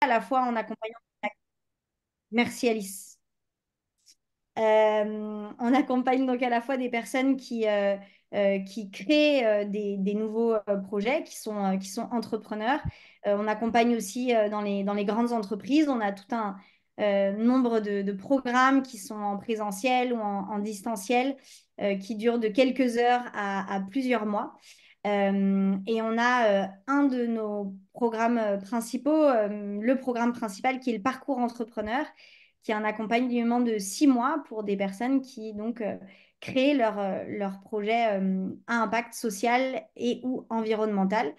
à la fois en accompagnant. Merci Alice. On accompagne donc à la fois des personnes qui créent des nouveaux projets, qui sont entrepreneurs. On accompagne aussi dans les grandes entreprises. On a tout un nombre de programmes qui sont en présentiel ou en distanciel, qui durent de quelques heures à plusieurs mois. Et on a un de nos programmes principaux, le programme principal qui est le parcours entrepreneur, qui est un accompagnement de 6 mois pour des personnes qui donc créent leur projet à impact social et ou environnemental.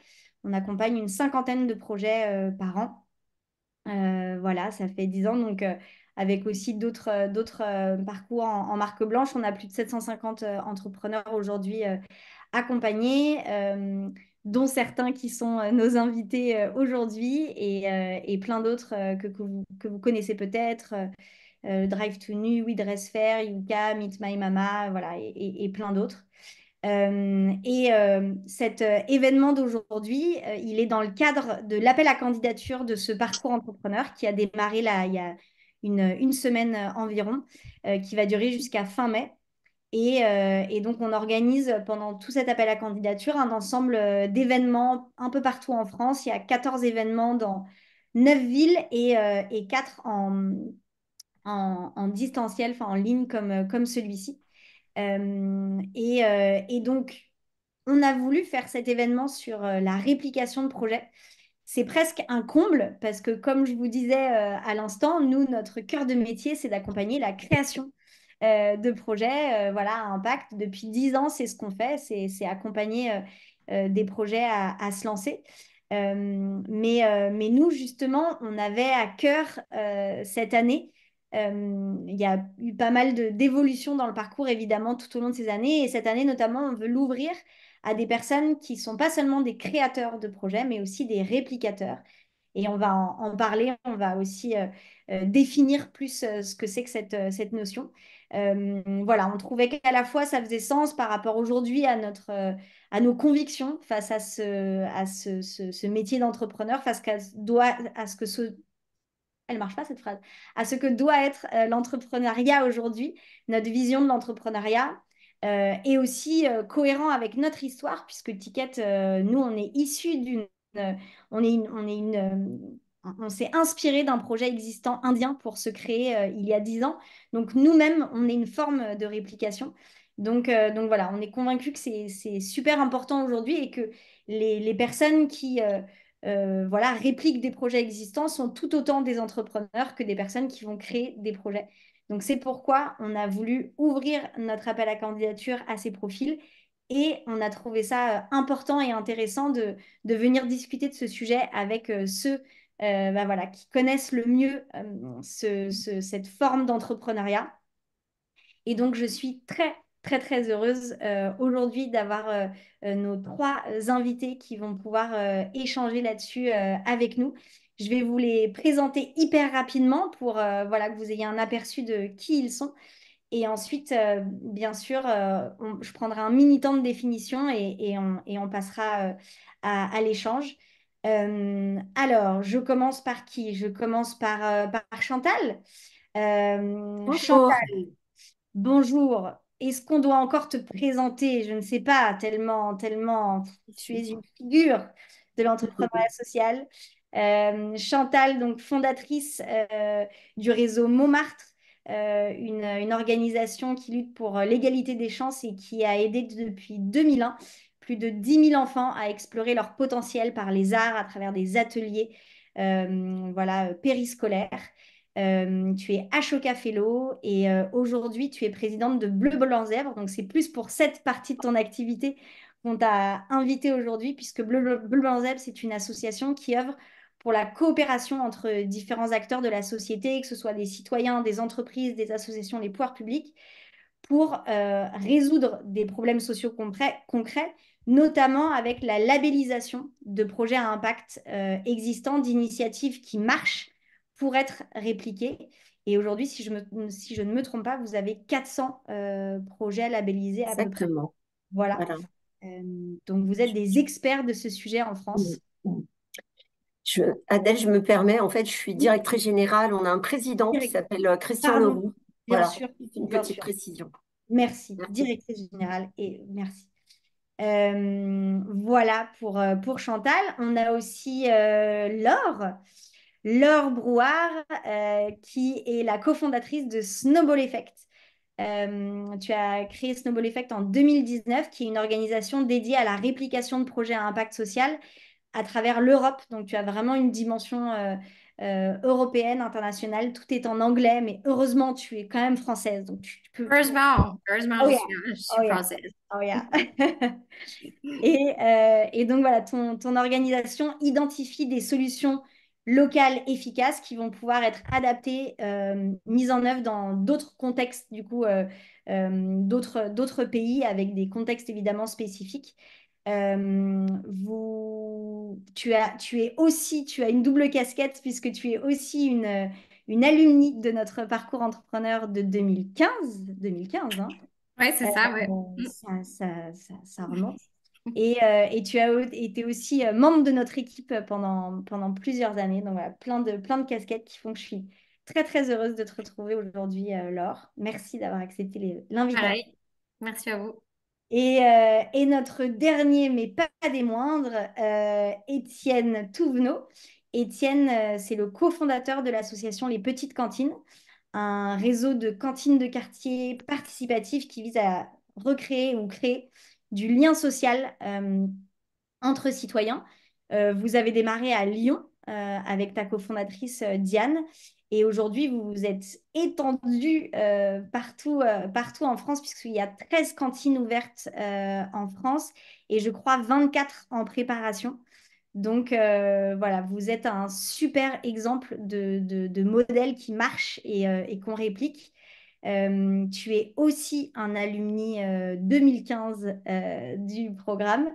On accompagne une cinquantaine de projets par an. Voilà, ça fait 10 ans. Donc, avec aussi d'autres parcours en marque blanche, on a plus de 750 entrepreneurs aujourd'hui accompagnés, dont certains qui sont nos invités aujourd'hui et plein d'autres que vous connaissez peut-être. Drive to Nu, We Dress Fair, Yuka, Meet My Mama, voilà, et plein d'autres. Cet événement d'aujourd'hui, il est dans le cadre de l'appel à candidature de ce parcours entrepreneur qui a démarré là, il y a une semaine environ, qui va durer jusqu'à fin mai. Et donc, on organise pendant tout cet appel à candidature un ensemble d'événements un peu partout en France. Il y a 14 événements dans 9 villes et 4 en distanciel, enfin en ligne comme celui-ci. Et donc, on a voulu faire cet événement sur la réplication de projets. C'est presque un comble parce que, comme je vous disais à l'instant, nous, notre cœur de métier, c'est d'accompagner la création de projets voilà, à impact. Depuis 10 ans, c'est ce qu'on fait, c'est accompagner des projets à se lancer. Mais nous, justement, on avait à cœur cette année. Il y a eu pas mal d'évolutions dans le parcours, évidemment, tout au long de ces années. Et cette année, notamment, on veut l'ouvrir à des personnes qui sont pas seulement des créateurs de projets, mais aussi des réplicateurs. Et on va en parler, on va aussi définir plus ce que c'est que cette notion. Voilà, on trouvait qu'à la fois ça faisait sens par rapport aujourd'hui à nos convictions face ce métier d'entrepreneur, à ce que elle marche pas cette phrase, à ce que doit être l'entrepreneuriat aujourd'hui, notre vision de l'entrepreneuriat, et aussi cohérent avec notre histoire, puisque Ticket, nous, on est issu on s'est inspiré d'un projet existant indien pour se créer il y a 10 ans. Donc nous-mêmes, on est une forme de réplication. Donc voilà, on est convaincu que c'est super important aujourd'hui et que les personnes qui voilà, répliquent des projets existants sont tout autant des entrepreneurs que des personnes qui vont créer des projets. Donc c'est pourquoi on a voulu ouvrir notre appel à candidature à ces profils et on a trouvé ça important et intéressant de venir discuter de ce sujet avec ceux bah voilà, qui connaissent le mieux cette forme d'entrepreneuriat. Et donc, je suis très, très, très heureuse aujourd'hui d'avoir nos trois invités qui vont pouvoir échanger là-dessus avec nous. Je vais vous les présenter hyper rapidement pour voilà, que vous ayez un aperçu de qui ils sont. Et ensuite, bien sûr, je prendrai un mini temps de définition et on passera à l'échange. Alors, je commence par qui? Je commence par Chantal. Bonjour. Chantal, bonjour. Est-ce qu'on doit encore te présenter? Je ne sais pas, tellement tu es une figure de l'entrepreneuriat social. Chantal, donc fondatrice du réseau Montmartre, une organisation qui lutte pour l'égalité des chances et qui a aidé depuis 2001 plus de 10 000 enfants à explorer leur potentiel par les arts à travers des ateliers voilà, périscolaires. Tu es Ashoka Fellow et aujourd'hui tu es présidente de Bleu Blanc Zèbre. Donc c'est plus pour cette partie de ton activité qu'on t'a invité aujourd'hui, puisque Bleu Blanc Zèbre, c'est une association qui œuvre pour la coopération entre différents acteurs de la société, que ce soit des citoyens, des entreprises, des associations, les pouvoirs publics, pour résoudre des problèmes sociaux concrets, notamment avec la labellisation de projets à impact existants, d'initiatives qui marchent pour être répliquées. Et aujourd'hui, si je ne me trompe pas, vous avez 400 projets labellisés à peu près. Exactement. Voilà. Voilà. Donc, vous êtes des experts de ce sujet en Mm, France. mm. Adèle, je me permets, en fait, je suis Oui, directrice générale. On a un président qui direct. s'appelle Christian Pardon, Leroux. bien Voilà, sûr, c'est une bien petite sûr. précision. Merci, Merci. directrice générale, et merci. Voilà pour Chantal. On a aussi Laure Brouard, qui est la cofondatrice de Snowball Effect. Tu as créé Snowball Effect en 2019, qui est une organisation dédiée à la réplication de projets à impact social à travers l'Europe. Donc, tu as vraiment une dimension européenne, internationale. Tout est en anglais, mais heureusement, tu es quand même française. Donc, tu peux... Heureusement, Oh yeah, je oh suis yeah, française. oh yeah. Et donc voilà, ton organisation identifie des solutions locales efficaces qui vont pouvoir être adaptées, mises en œuvre dans d'autres contextes, du coup, d'autres pays avec des contextes évidemment spécifiques. Tu as une double casquette puisque tu es aussi une alumni de notre parcours entrepreneur de 2015, hein. Oui, c'est ça, ouais. Ça remonte. Et tu as été aussi membre de notre équipe pendant plusieurs années. Donc voilà, plein de casquettes qui font que je suis très très heureuse de te retrouver aujourd'hui, Laure. Merci d'avoir accepté l'invitation. Pareil. Merci à vous. Et notre dernier, mais pas des moindres, Étienne Touvenot. Étienne, c'est le cofondateur de l'association Les Petites Cantines, un réseau de cantines de quartier participatif qui vise à recréer ou créer du lien social entre citoyens. Vous avez démarré à Lyon avec ta cofondatrice Diane. Et aujourd'hui, vous vous êtes étendu partout en France, puisqu'il y a 13 cantines ouvertes en France et je crois 24 en préparation. Donc voilà, vous êtes un super exemple de modèle qui marche et qu'on réplique. Tu es aussi un alumni 2015 du programme.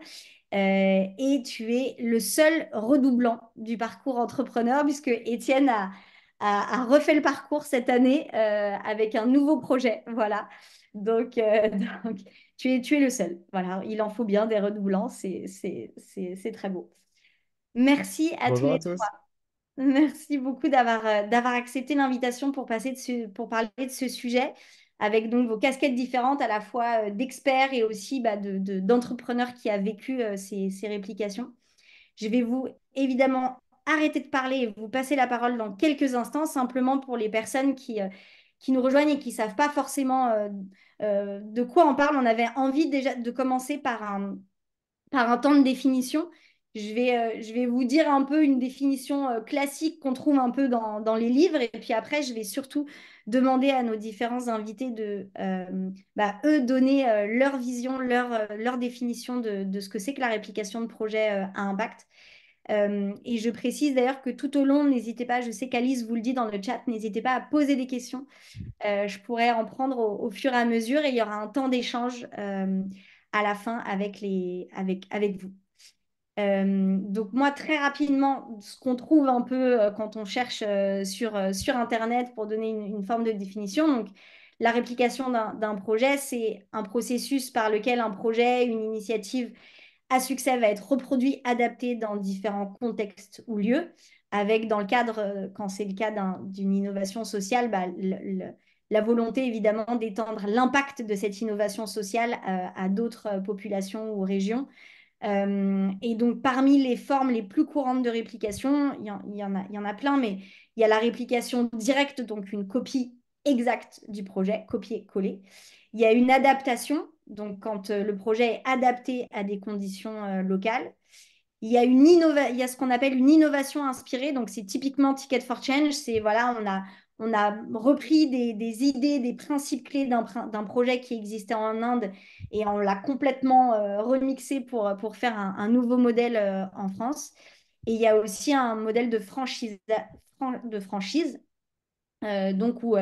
Et tu es le seul redoublant du parcours entrepreneur, puisque Étienne a refait le parcours cette année avec un nouveau projet. Voilà. Donc, donc, tu es le seul. Voilà. Il en faut bien des redoublants. C'est très beau. Merci à tous Bonjour les à trois. tous. Merci beaucoup d'avoir accepté l'invitation pour parler de ce sujet, avec donc vos casquettes différentes, à la fois d'experts et aussi bah, d'entrepreneurs qui a vécu ces réplications. Je vais vous évidemment arrêter de parler et vous passer la parole dans quelques instants, simplement pour les personnes qui nous rejoignent et qui ne savent pas forcément de quoi on parle. On avait envie déjà de commencer par un temps de définition. Je vais vous dire un peu une définition classique qu'on trouve un peu dans les livres. Et puis après, je vais surtout demander à nos différents invités eux, donner leur vision, leur définition de ce que c'est que la réplication de projet à impact. Et je précise d'ailleurs que tout au long, n'hésitez pas, je sais qu'Alice vous le dit dans le chat, n'hésitez pas à poser des questions. Je pourrais en prendre au fur et à mesure et il y aura un temps d'échange à la fin avec vous. Donc moi, très rapidement, ce qu'on trouve un peu quand on cherche sur Internet pour donner une forme de définition. Donc, la réplication d'un projet, c'est un processus par lequel un projet, une initiative à succès va être reproduit, adapté dans différents contextes ou lieux, avec dans le cadre, quand c'est le cas d'une innovation sociale, bah, la volonté évidemment d'étendre l'impact de cette innovation sociale à d'autres populations ou régions. Et donc, parmi les formes les plus courantes de réplication, il y en a plein, mais il y a la réplication directe, donc une copie exacte du projet, copier-coller. Il y a une adaptation, donc quand le projet est adapté à des conditions locales. Il y a ce qu'on appelle une innovation inspirée, donc c'est typiquement Ticket for Change. C'est voilà, on a repris des idées, des principes clés d'un projet qui existait en Inde et on l'a complètement remixé pour faire un nouveau modèle en France. Et il y a aussi un modèle de franchise, donc où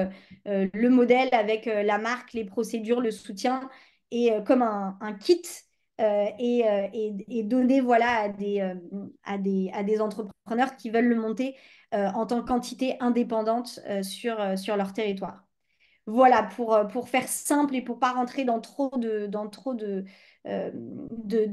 le modèle avec la marque, les procédures, le soutien est comme un kit et donné voilà, à des entrepreneurs qui veulent le monter en tant qu'entité indépendante sur leur territoire. Voilà, pour faire simple et pour pas rentrer dans trop de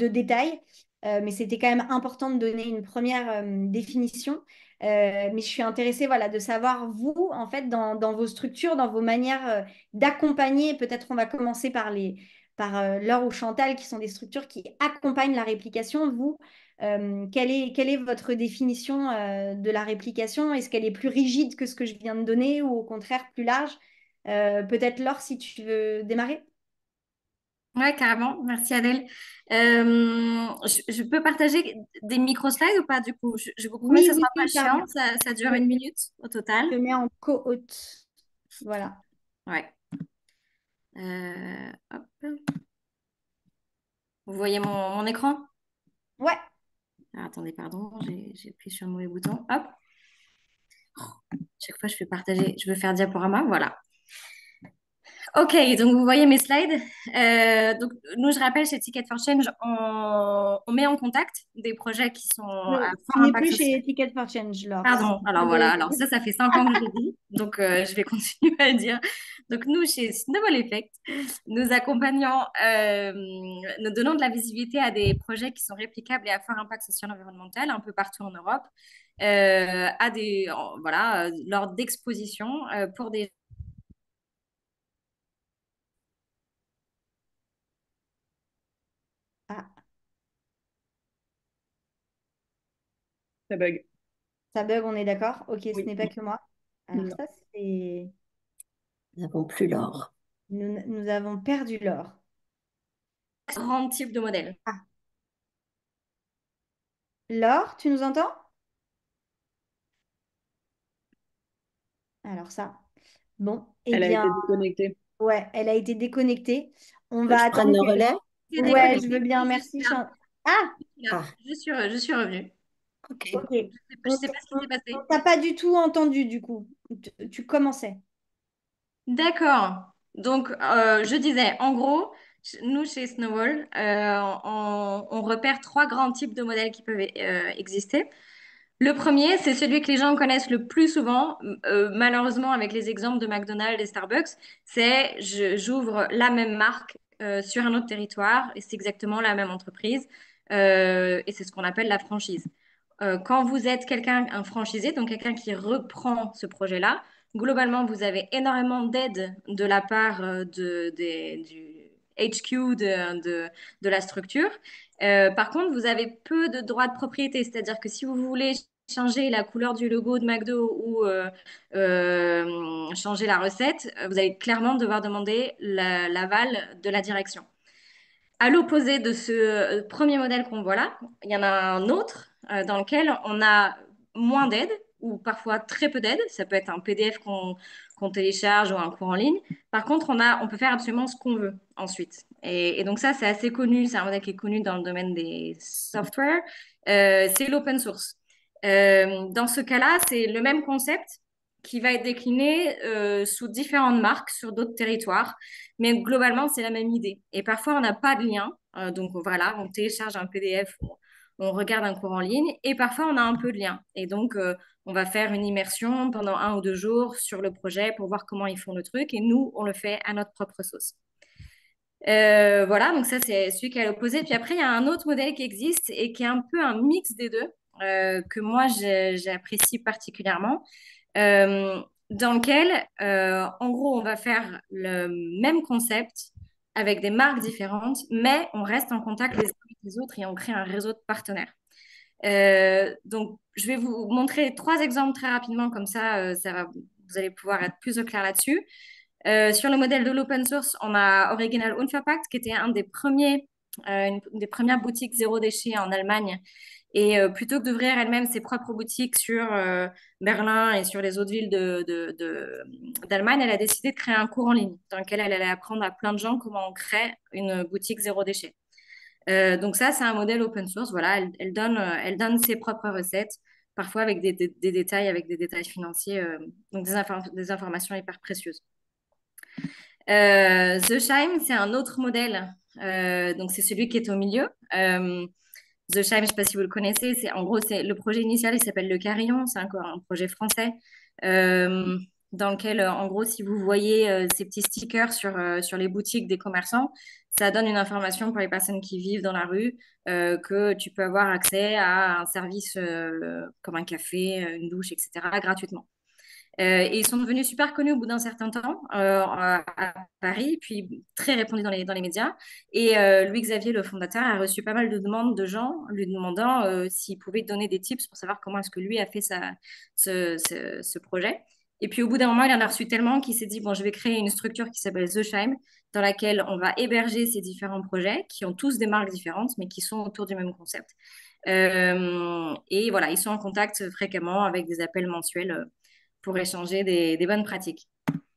détails. mais c'était quand même important de donner une première définition. Mais je suis intéressée, voilà, de savoir, vous, en fait, dans vos structures, dans vos manières d'accompagner, peut-être on va commencer par Laure ou Chantal, qui sont des structures qui accompagnent la réplication. Vous, quelle est votre définition de la réplication? Est-ce qu'elle est plus rigide que ce que je viens de donner ou au contraire plus large? Peut-être Laure, si tu veux démarrer. Ouais, carrément. Merci Adèle. Je peux partager des micro-slides ou pas du coup? Je vous promets que Oui, ça oui, sera pas oui, chiant. pardon. Ça dure Je, 1 minute au total. je mets en co-hôte. Voilà. Ouais. Hop. Vous voyez mon écran? Ouais. Ah, attendez, pardon, j'ai appuyé sur le mauvais bouton. Hop. Chaque fois, je fais partager. Je veux faire diaporama. Voilà. Ok, donc vous voyez mes slides. Donc nous, je rappelle, chez Ticket for Change, on met en contact des projets qui sont à Tu fort n'es impact plus social. chez Ticket for Change, Laure. Pardon, alors voilà, alors ça fait 5 ans que je le dis, donc je vais continuer à le dire. Donc nous, chez Snowball Effect, nous accompagnons, nous donnons de la visibilité à des projets qui sont réplicables et à fort impact social et environnemental un peu partout en Europe, voilà, lors d'expositions pour des... Ah, Ça bug. ça bug, on est d'accord? Ok, ce Oui. n'est pas que moi. Alors Non. ça, c'est... Nous n'avons plus l'or. Nous avons perdu Laure. grands types de modèles. Ah, Laure, tu nous entends? Alors ça. Bon, eh Elle a bien, été déconnectée. ouais, elle a été déconnectée. On Que va je prenne attendre le que... relais? C'est Ouais, je veux déconnecté. bien, Je suis merci. là. Ah, Je suis là. Ah, Je suis revenue. ok. ok. Je On sais pas ce qui s'est on passé. t'a pas du tout entendu, du coup. Tu commençais. D'accord. Donc, je disais, en gros, nous, chez Snowball, on repère 3 grands types de modèles qui peuvent exister. Le premier, c'est celui que les gens connaissent le plus souvent, malheureusement avec les exemples de McDonald's et Starbucks, c'est j'ouvre la même marque sur un autre territoire et c'est exactement la même entreprise et c'est ce qu'on appelle la franchise. Quand vous êtes quelqu'un, un franchisé, donc quelqu'un qui reprend ce projet-là, globalement, vous avez énormément d'aide de la part du HQ de la structure. Par contre, vous avez peu de droits de propriété, c'est-à-dire que si vous voulez changer la couleur du logo de McDo ou changer la recette, vous allez clairement devoir demander l'aval de la direction. À l'opposé de ce premier modèle qu'on voit là, il y en a un autre dans lequel on a moins d'aide ou parfois très peu d'aide. Ça peut être un PDF qu'on télécharge ou un cours en ligne. Par contre, on peut faire absolument ce qu'on veut ensuite. Et donc ça, c'est assez connu. C'est un modèle qui est connu dans le domaine des softwares. C'est l'open source. Dans ce cas-là, c'est le même concept qui va être décliné sous différentes marques sur d'autres territoires. Mais globalement, c'est la même idée. Et parfois, on n'a pas de lien. Donc voilà, on télécharge un PDF, on regarde un cours en ligne. Et parfois, on a un peu de lien. Et donc, on va faire une immersion pendant 1 ou 2 jours sur le projet pour voir comment ils font le truc. Et nous, on le fait à notre propre sauce. Voilà, donc ça, c'est celui qui est à l'opposé. Puis après, il y a un autre modèle qui existe et qui est un peu un mix des deux, que moi, j'apprécie particulièrement, euh, dans lequel, en gros, on va faire le même concept avec des marques différentes, mais on reste en contact les uns avec les autres et on crée un réseau de partenaires. Donc, je vais vous montrer 3 exemples très rapidement, comme ça, vous allez pouvoir être plus au clair là-dessus. Sur le modèle de l'open source, on a Original Unverpackt, qui était une des premières boutiques zéro déchet en Allemagne. Et plutôt que d'ouvrir elle-même ses propres boutiques sur Berlin et sur les autres villes d'Allemagne, elle a décidé de créer un cours en ligne dans lequel elle allait apprendre à plein de gens comment on crée une boutique zéro déchet. Donc ça, c'est un modèle open source. Voilà, elle donne ses propres recettes, parfois avec des détails, avec des détails financiers, donc des informations hyper précieuses. The Shime, c'est un autre modèle. Donc, c'est celui qui est au milieu. The Shime, je ne sais pas si vous le connaissez. En gros, c'est le projet initial, il s'appelle Le Carillon. C'est encore un projet français dans lequel, en gros, si vous voyez ces petits stickers sur les boutiques des commerçants, ça donne une information pour les personnes qui vivent dans la rue que tu peux avoir accès à un service comme un café, une douche, etc. gratuitement. Et ils sont devenus super connus au bout d'un certain temps à Paris, puis très répandus dans les médias. Et Louis Xavier, le fondateur, a reçu pas mal de demandes de gens lui demandant s'il pouvait donner des tips pour savoir comment est-ce que lui a fait ce projet. Et puis au bout d'un moment, il en a reçu tellement qu'il s'est dit, bon, je vais créer une structure qui s'appelle The Shime, dans laquelle on va héberger ces différents projets qui ont tous des marques différentes, mais qui sont autour du même concept. Et voilà, ils sont en contact fréquemment avec des appels mensuels pour échanger des bonnes pratiques.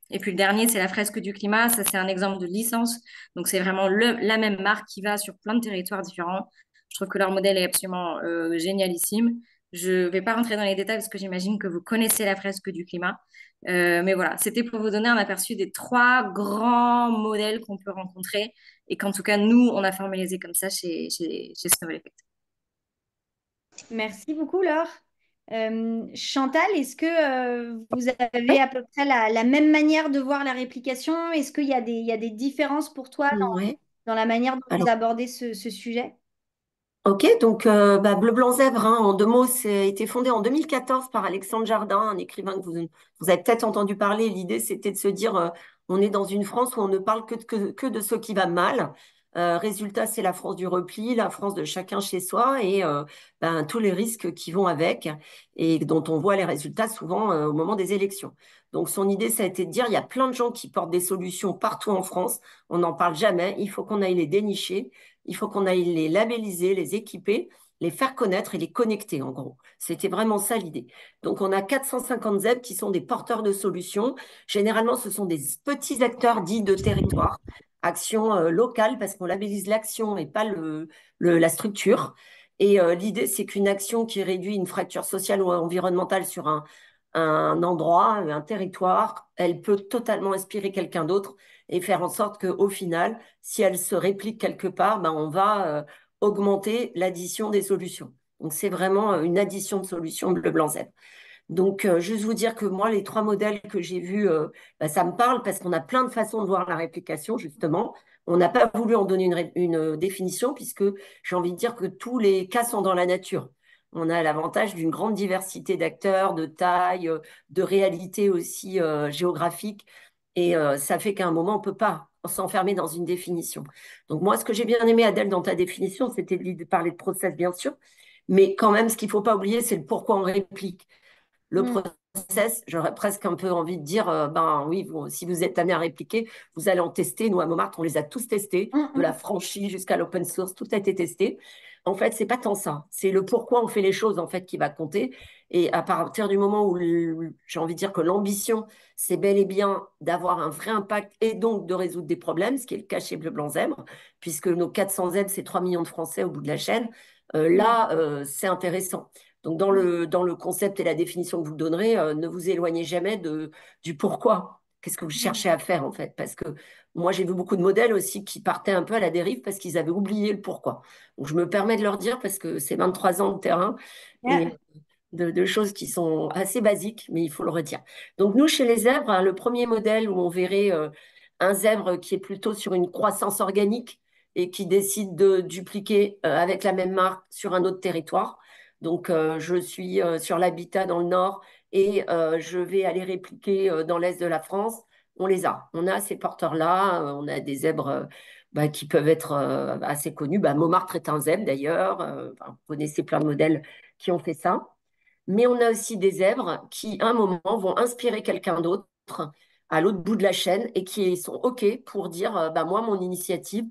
Et puis le dernier, c'est la fresque du climat. Ça, c'est un exemple de licence. Donc, c'est vraiment la même marque qui va sur plein de territoires différents. Je trouve que leur modèle est absolument génialissime. Je ne vais pas rentrer dans les détails parce que j'imagine que vous connaissez la fresque du climat. Mais voilà, c'était pour vous donner un aperçu des 3 grands modèles qu'on peut rencontrer et qu'en tout cas, nous, on a formalisé comme ça chez Snowball Effect. Merci beaucoup, Laure. Chantal, est-ce que vous avez à peu près la même manière de voir la réplication? Est-ce qu'il y a des différences pour toi Ouais. dans la manière dont vous Alors, abordez ce sujet? ok, donc Bleu Blanc Zèbre, hein, en 2 mots, c'est été fondé en 2014 par Alexandre Jardin, un écrivain que vous avez peut-être entendu parler. L'idée, c'était de se dire, on est dans une France où on ne parle que de ce qui va mal. Résultat, c'est la France du repli, la France de chacun chez soi et tous les risques qui vont avec et dont on voit les résultats souvent au moment des élections. Donc, son idée, ça a été de dire, il y a plein de gens qui portent des solutions partout en France. On n'en parle jamais. Il faut qu'on aille les dénicher. Il faut qu'on aille les labelliser, les équiper, les faire connaître et les connecter, en gros. C'était vraiment ça l'idée. Donc, on a 450 ZEB qui sont des porteurs de solutions. Généralement, ce sont des petits acteurs dits de territoire, action locale, parce qu'on labellise l'action et pas la structure. Et l'idée, c'est qu'une action qui réduit une fracture sociale ou environnementale sur un endroit, un territoire, elle peut totalement inspirer quelqu'un d'autre et faire en sorte qu'au final, si elle se réplique quelque part, ben, on va augmenter l'addition des solutions. Donc, c'est vraiment une addition de solutions bleu, blanc, zèbre. Donc, juste vous dire que moi, les 3 modèles que j'ai vus, ça me parle parce qu'on a plein de façons de voir la réplication, justement. On n'a pas voulu en donner une définition puisque j'ai envie de dire que tous les cas sont dans la nature. On a l'avantage d'une grande diversité d'acteurs, de taille, de réalité aussi géographique. Et ça fait qu'à un moment, on ne peut pas s'enfermer dans une définition. Donc moi, ce que j'ai bien aimé, Adèle, dans ta définition, c'était de parler de process, bien sûr. Mais quand même, ce qu'il ne faut pas oublier, c'est le pourquoi on réplique. Le Mm, process, j'aurais presque un peu envie de dire, ben oui, si vous êtes amené à répliquer, vous allez en tester. Nous, à Montmartre, on les a tous testés, mm, de la mm. franchise jusqu'à l'open source, tout a été testé. En fait, c'est pas tant ça. C'est le pourquoi on fait les choses, en fait, qui va compter. Et à partir du moment où j'ai envie de dire que l'ambition, c'est bel et bien d'avoir un vrai impact et donc de résoudre des problèmes, ce qui est le cas chez Bleu Blanc Zèbre, puisque nos 400 Z, c'est 3 millions de Français au bout de la chaîne. Mm, C'est intéressant. Donc, mm. dans le concept et la définition que vous donnerez, ne vous éloignez jamais du pourquoi. Qu'est-ce que vous cherchez à faire, en fait? Parce que moi, j'ai vu beaucoup de modèles aussi qui partaient un peu à la dérive parce qu'ils avaient oublié le pourquoi. Donc, je me permets de leur dire parce que c'est 23 ans de terrain et Yeah. de choses qui sont assez basiques, mais il faut le redire. Donc, nous, chez les zèbres, hein, le premier modèle où on verrait un zèbre qui est plutôt sur une croissance organique et qui décide de dupliquer avec la même marque sur un autre territoire. Donc, je suis sur l'habitat dans le nord et je vais aller répliquer dans l'est de la France. On les a. On a ces porteurs-là. On a des zèbres qui peuvent être assez connus. Montmartre est un zèbre d'ailleurs. Enfin, vous connaissez plein de modèles qui ont fait ça. Mais on a aussi des zèbres qui, à un moment, vont inspirer quelqu'un d'autre à l'autre bout de la chaîne et qui sont OK pour dire, moi, mon initiative,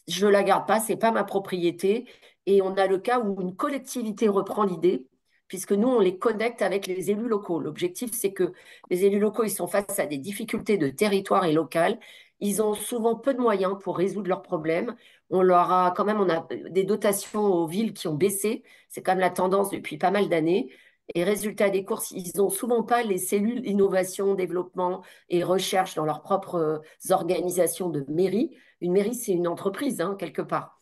je ne la garde pas, c'est pas ma propriété. Et on a le cas où une collectivité reprend l'idée, puisque nous, on les connecte avec les élus locaux. L'objectif, c'est que les élus locaux, ils sont face à des difficultés de territoire et local. Ils ont souvent peu de moyens pour résoudre leurs problèmes. On a des dotations aux villes qui ont baissé. C'est quand même la tendance depuis pas mal d'années. Et résultat des courses, ils n'ont souvent pas les cellules innovation, développement et recherche dans leurs propres organisations de mairie. Une mairie, c'est une entreprise, hein, quelque part.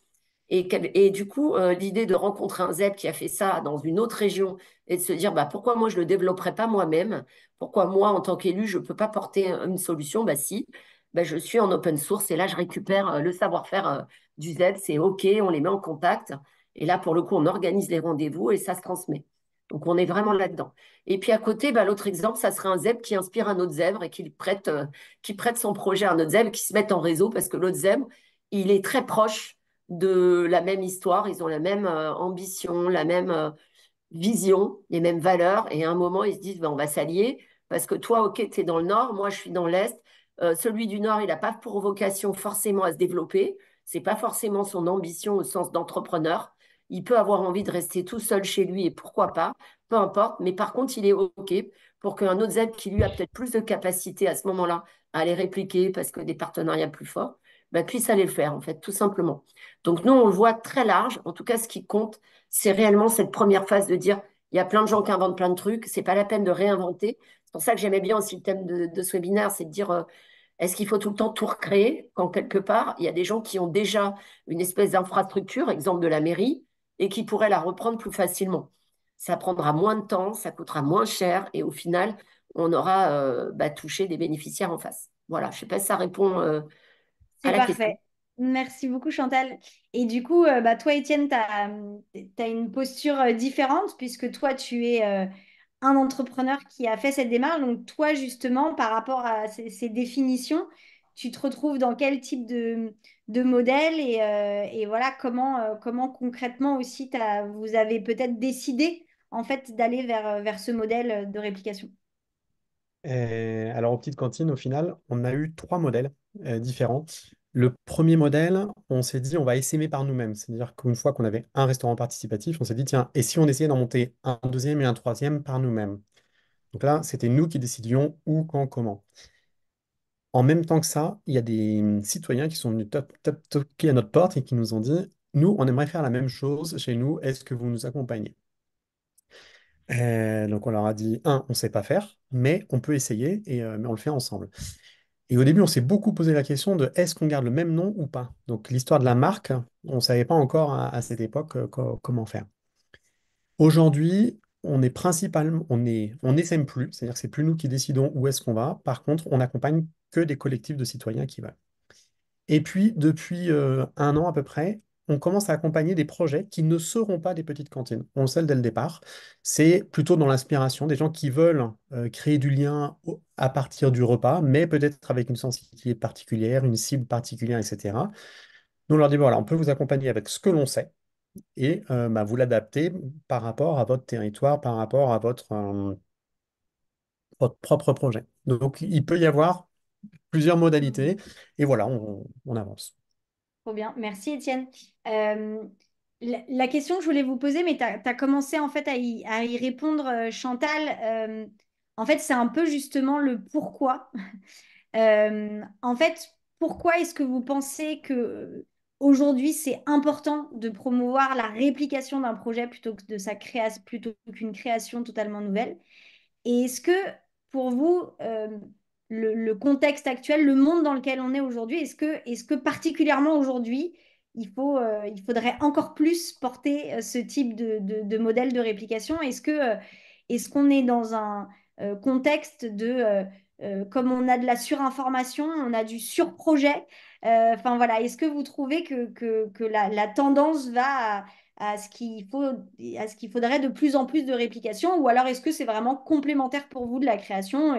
Et du coup, l'idée de rencontrer un ZEP qui a fait ça dans une autre région et de se dire pourquoi moi je ne le développerais pas moi-même? Pourquoi moi, en tant qu'élu, je ne peux pas porter une solution? Si. ben, je suis en open source et là, je récupère le savoir-faire du Z. C'est OK, on les met en contact. Et là, pour le coup, on organise les rendez-vous et ça se transmet. Donc, on est vraiment là-dedans. Et puis à côté, ben, l'autre exemple, ça serait un zèbre qui inspire un autre zèbre et qui prête son projet à un autre zèbre, qui se met en réseau parce que l'autre zèbre, il est très proche de la même histoire. Ils ont la même ambition, la même vision, les mêmes valeurs. Et à un moment, ils se disent, ben, on va s'allier parce que toi, OK, tu es dans le nord, moi, je suis dans l'est. Celui du nord, il n'a pas pour vocation forcément à se développer. C'est pas forcément son ambition au sens d'entrepreneur. Il peut avoir envie de rester tout seul chez lui et pourquoi pas, peu importe. Mais par contre, il est OK pour qu'un autre Z qui lui a peut-être plus de capacité à ce moment-là à les répliquer parce que des partenariats plus forts, ben, puisse aller le faire, en fait, tout simplement. Donc, nous, on le voit très large. En tout cas, ce qui compte, c'est réellement cette première phase de dire, il y a plein de gens qui inventent plein de trucs, c'est pas la peine de réinventer. C'est pour ça que j'aimais bien aussi le thème de ce webinaire, c'est de dire, est-ce qu'il faut tout le temps tout recréer quand quelque part, il y a des gens qui ont déjà une espèce d'infrastructure, exemple de la mairie, et qui pourraient la reprendre plus facilement. Ça prendra moins de temps, ça coûtera moins cher, et au final, on aura touché des bénéficiaires en face. Voilà, je ne sais pas si ça répond à C'est la question. parfait. Merci beaucoup, Chantal. Et du coup, toi, Étienne, tu as, une posture différente puisque toi, tu es un entrepreneur qui a fait cette démarche. Donc, toi, justement, par rapport à ces définitions, tu te retrouves dans quel type de modèle et voilà, comment concrètement aussi vous avez peut-être décidé en fait d'aller vers ce modèle de réplication. Alors, aux petites cantines, au final, on a eu trois modèles différents. Le premier modèle, on s'est dit, on va essaimer par nous-mêmes. C'est-à-dire qu'une fois qu'on avait un restaurant participatif, on s'est dit, tiens, et si on essayait d'en monter un deuxième et un troisième par nous-mêmes? Donc là, c'était nous qui décidions où, quand, comment. En même temps que ça, il y a des citoyens qui sont venus toquer à notre porte et qui nous ont dit, nous, on aimerait faire la même chose chez nous, est-ce que vous nous accompagnez? Donc on leur a dit, un, on ne sait pas faire, mais on peut essayer mais on le fait ensemble. Et au début, on s'est beaucoup posé la question de est-ce qu'on garde le même nom ou pas? Donc l'histoire de la marque, on ne savait pas encore à cette époque comment faire. Aujourd'hui, on est principalement, on n'essaime plus, c'est-à-dire que c'est plus nous qui décidons où est-ce qu'on va. Par contre, on n'accompagne que des collectifs de citoyens qui veulent. Et puis, depuis un an à peu près, on commence à accompagner des projets qui ne seront pas des petites cantines. On le sait dès le départ. C'est plutôt dans l'inspiration, des gens qui veulent créer du lien à partir du repas, mais peut-être avec une sensibilité particulière, une cible particulière, etc. Nous, on leur dit, voilà, on peut vous accompagner avec ce que l'on sait et vous l'adapter par rapport à votre territoire, par rapport à votre propre projet. Donc, il peut y avoir plusieurs modalités et voilà, on avance. Trop bien. Merci, Étienne. Euh, la question que je voulais vous poser, mais tu as commencé en fait à y répondre, Chantal. En fait, c'est un peu justement le pourquoi. En fait, pourquoi est-ce que vous pensez que aujourd'hui c'est important de promouvoir la réplication d'un projet plutôt que de sa création, plutôt qu'une création totalement nouvelle? Et est-ce que pour vous, le contexte actuel, le monde dans lequel on est aujourd'hui, est-ce que particulièrement aujourd'hui, il faudrait encore plus porter ce type de modèle de réplication? Est-ce qu'on est dans un contexte comme on a de la surinformation, on a du surprojet? Enfin voilà, est-ce que vous trouvez que la tendance va à ce qu'il faudrait de plus en plus de réplication, ou alors est-ce que c'est vraiment complémentaire pour vous de la création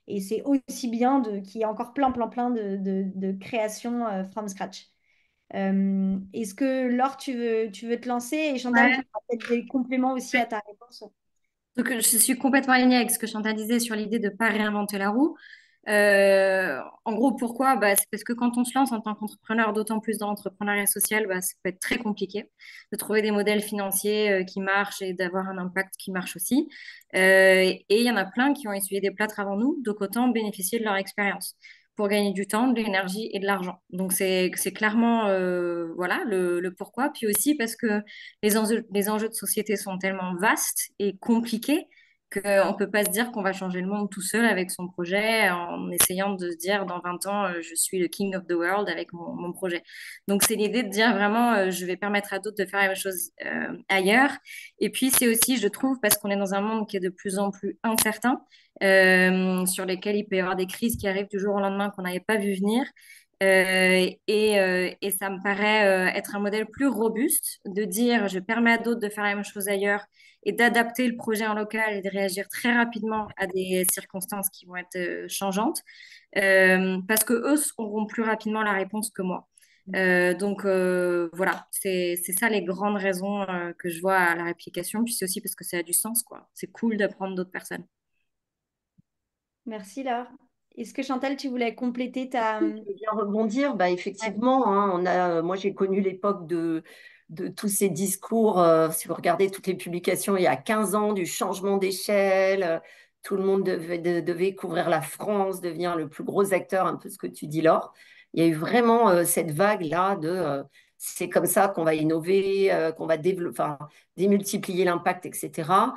et c'est aussi bien qu'il y ait encore plein de créations from scratch. Est-ce que Laure, tu veux te lancer et Chantal, tu Ouais. as peut-être des compléments aussi à ta réponse. Donc, je suis complètement alignée avec ce que Chantal disait sur l'idée de ne pas réinventer la roue. En gros, pourquoi? Bah, c'est parce que quand on se lance en tant qu'entrepreneur, d'autant plus dans l'entrepreneuriat social, bah, ça peut être très compliqué de trouver des modèles financiers qui marchent et d'avoir un impact qui marche aussi. Et il y en a plein qui ont essuyé des plâtres avant nous, donc autant bénéficier de leur expérience pour gagner du temps, de l'énergie et de l'argent. Donc, c'est clairement voilà, le pourquoi. Puis aussi parce que les enjeux de société sont tellement vastes et compliqués qu'on ne peut pas se dire qu'on va changer le monde tout seul avec son projet en essayant de se dire dans 20 ans, je suis le king of the world avec mon projet. Donc, c'est l'idée de dire vraiment, je vais permettre à d'autres de faire la même chose ailleurs. Et puis, c'est aussi, je trouve, parce qu'on est dans un monde qui est de plus en plus incertain, sur lesquels il peut y avoir des crises qui arrivent du jour au lendemain qu'on n'avait pas vu venir. Et ça me paraît être un modèle plus robuste de dire je permets à d'autres de faire la même chose ailleurs et d'adapter le projet en local et de réagir très rapidement à des circonstances qui vont être changeantes parce que eux auront plus rapidement la réponse que moi. Donc voilà, c'est ça les grandes raisons que je vois à la réplication. Puis c'est aussi parce que ça a du sens, quoi. C'est cool d'apprendre d'autres personnes. Merci Laure. Est-ce que Chantal, tu voulais compléter ta... Je veux bien rebondir. Bah, Ouais. effectivement, hein, moi j'ai connu l'époque de tous ces discours. Si vous regardez toutes les publications il y a 15 ans, du changement d'échelle, tout le monde devait couvrir la France, devenir le plus gros acteur, un peu ce que tu dis, Laure. Il y a eu vraiment cette vague-là de c'est comme ça qu'on va innover, qu'on va enfin, démultiplier l'impact, etc.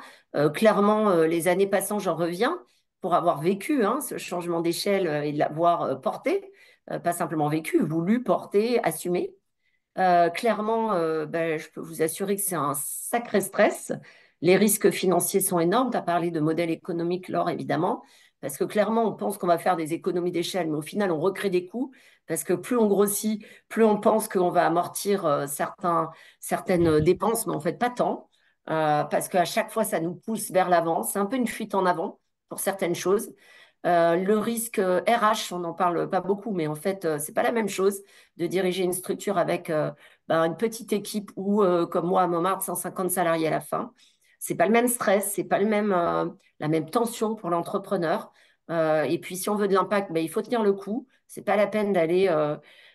Clairement, les années passant, j'en reviens pour avoir vécu hein, ce changement d'échelle et de l'avoir porté, pas simplement vécu, voulu, porté, assumé. Clairement, ben, je peux vous assurer que c'est un sacré stress. Les risques financiers sont énormes. Tu as parlé de modèle économique, Laure, évidemment, parce que clairement, on pense qu'on va faire des économies d'échelle, mais au final, on recrée des coûts, parce que plus on grossit, plus on pense qu'on va amortir certaines dépenses, mais en fait, pas tant, parce qu'à chaque fois, ça nous pousse vers l'avant. C'est un peu une fuite en avant pour certaines choses. Le risque RH, on n'en parle pas beaucoup, mais en fait, c'est pas la même chose de diriger une structure avec ben, une petite équipe ou, comme moi, à Montmartre, 150 salariés à la fin. C'est pas le même stress, c'est pas la même tension pour l'entrepreneur. Et puis, si on veut de l'impact, ben, il faut tenir le coup. C'est pas la peine d'aller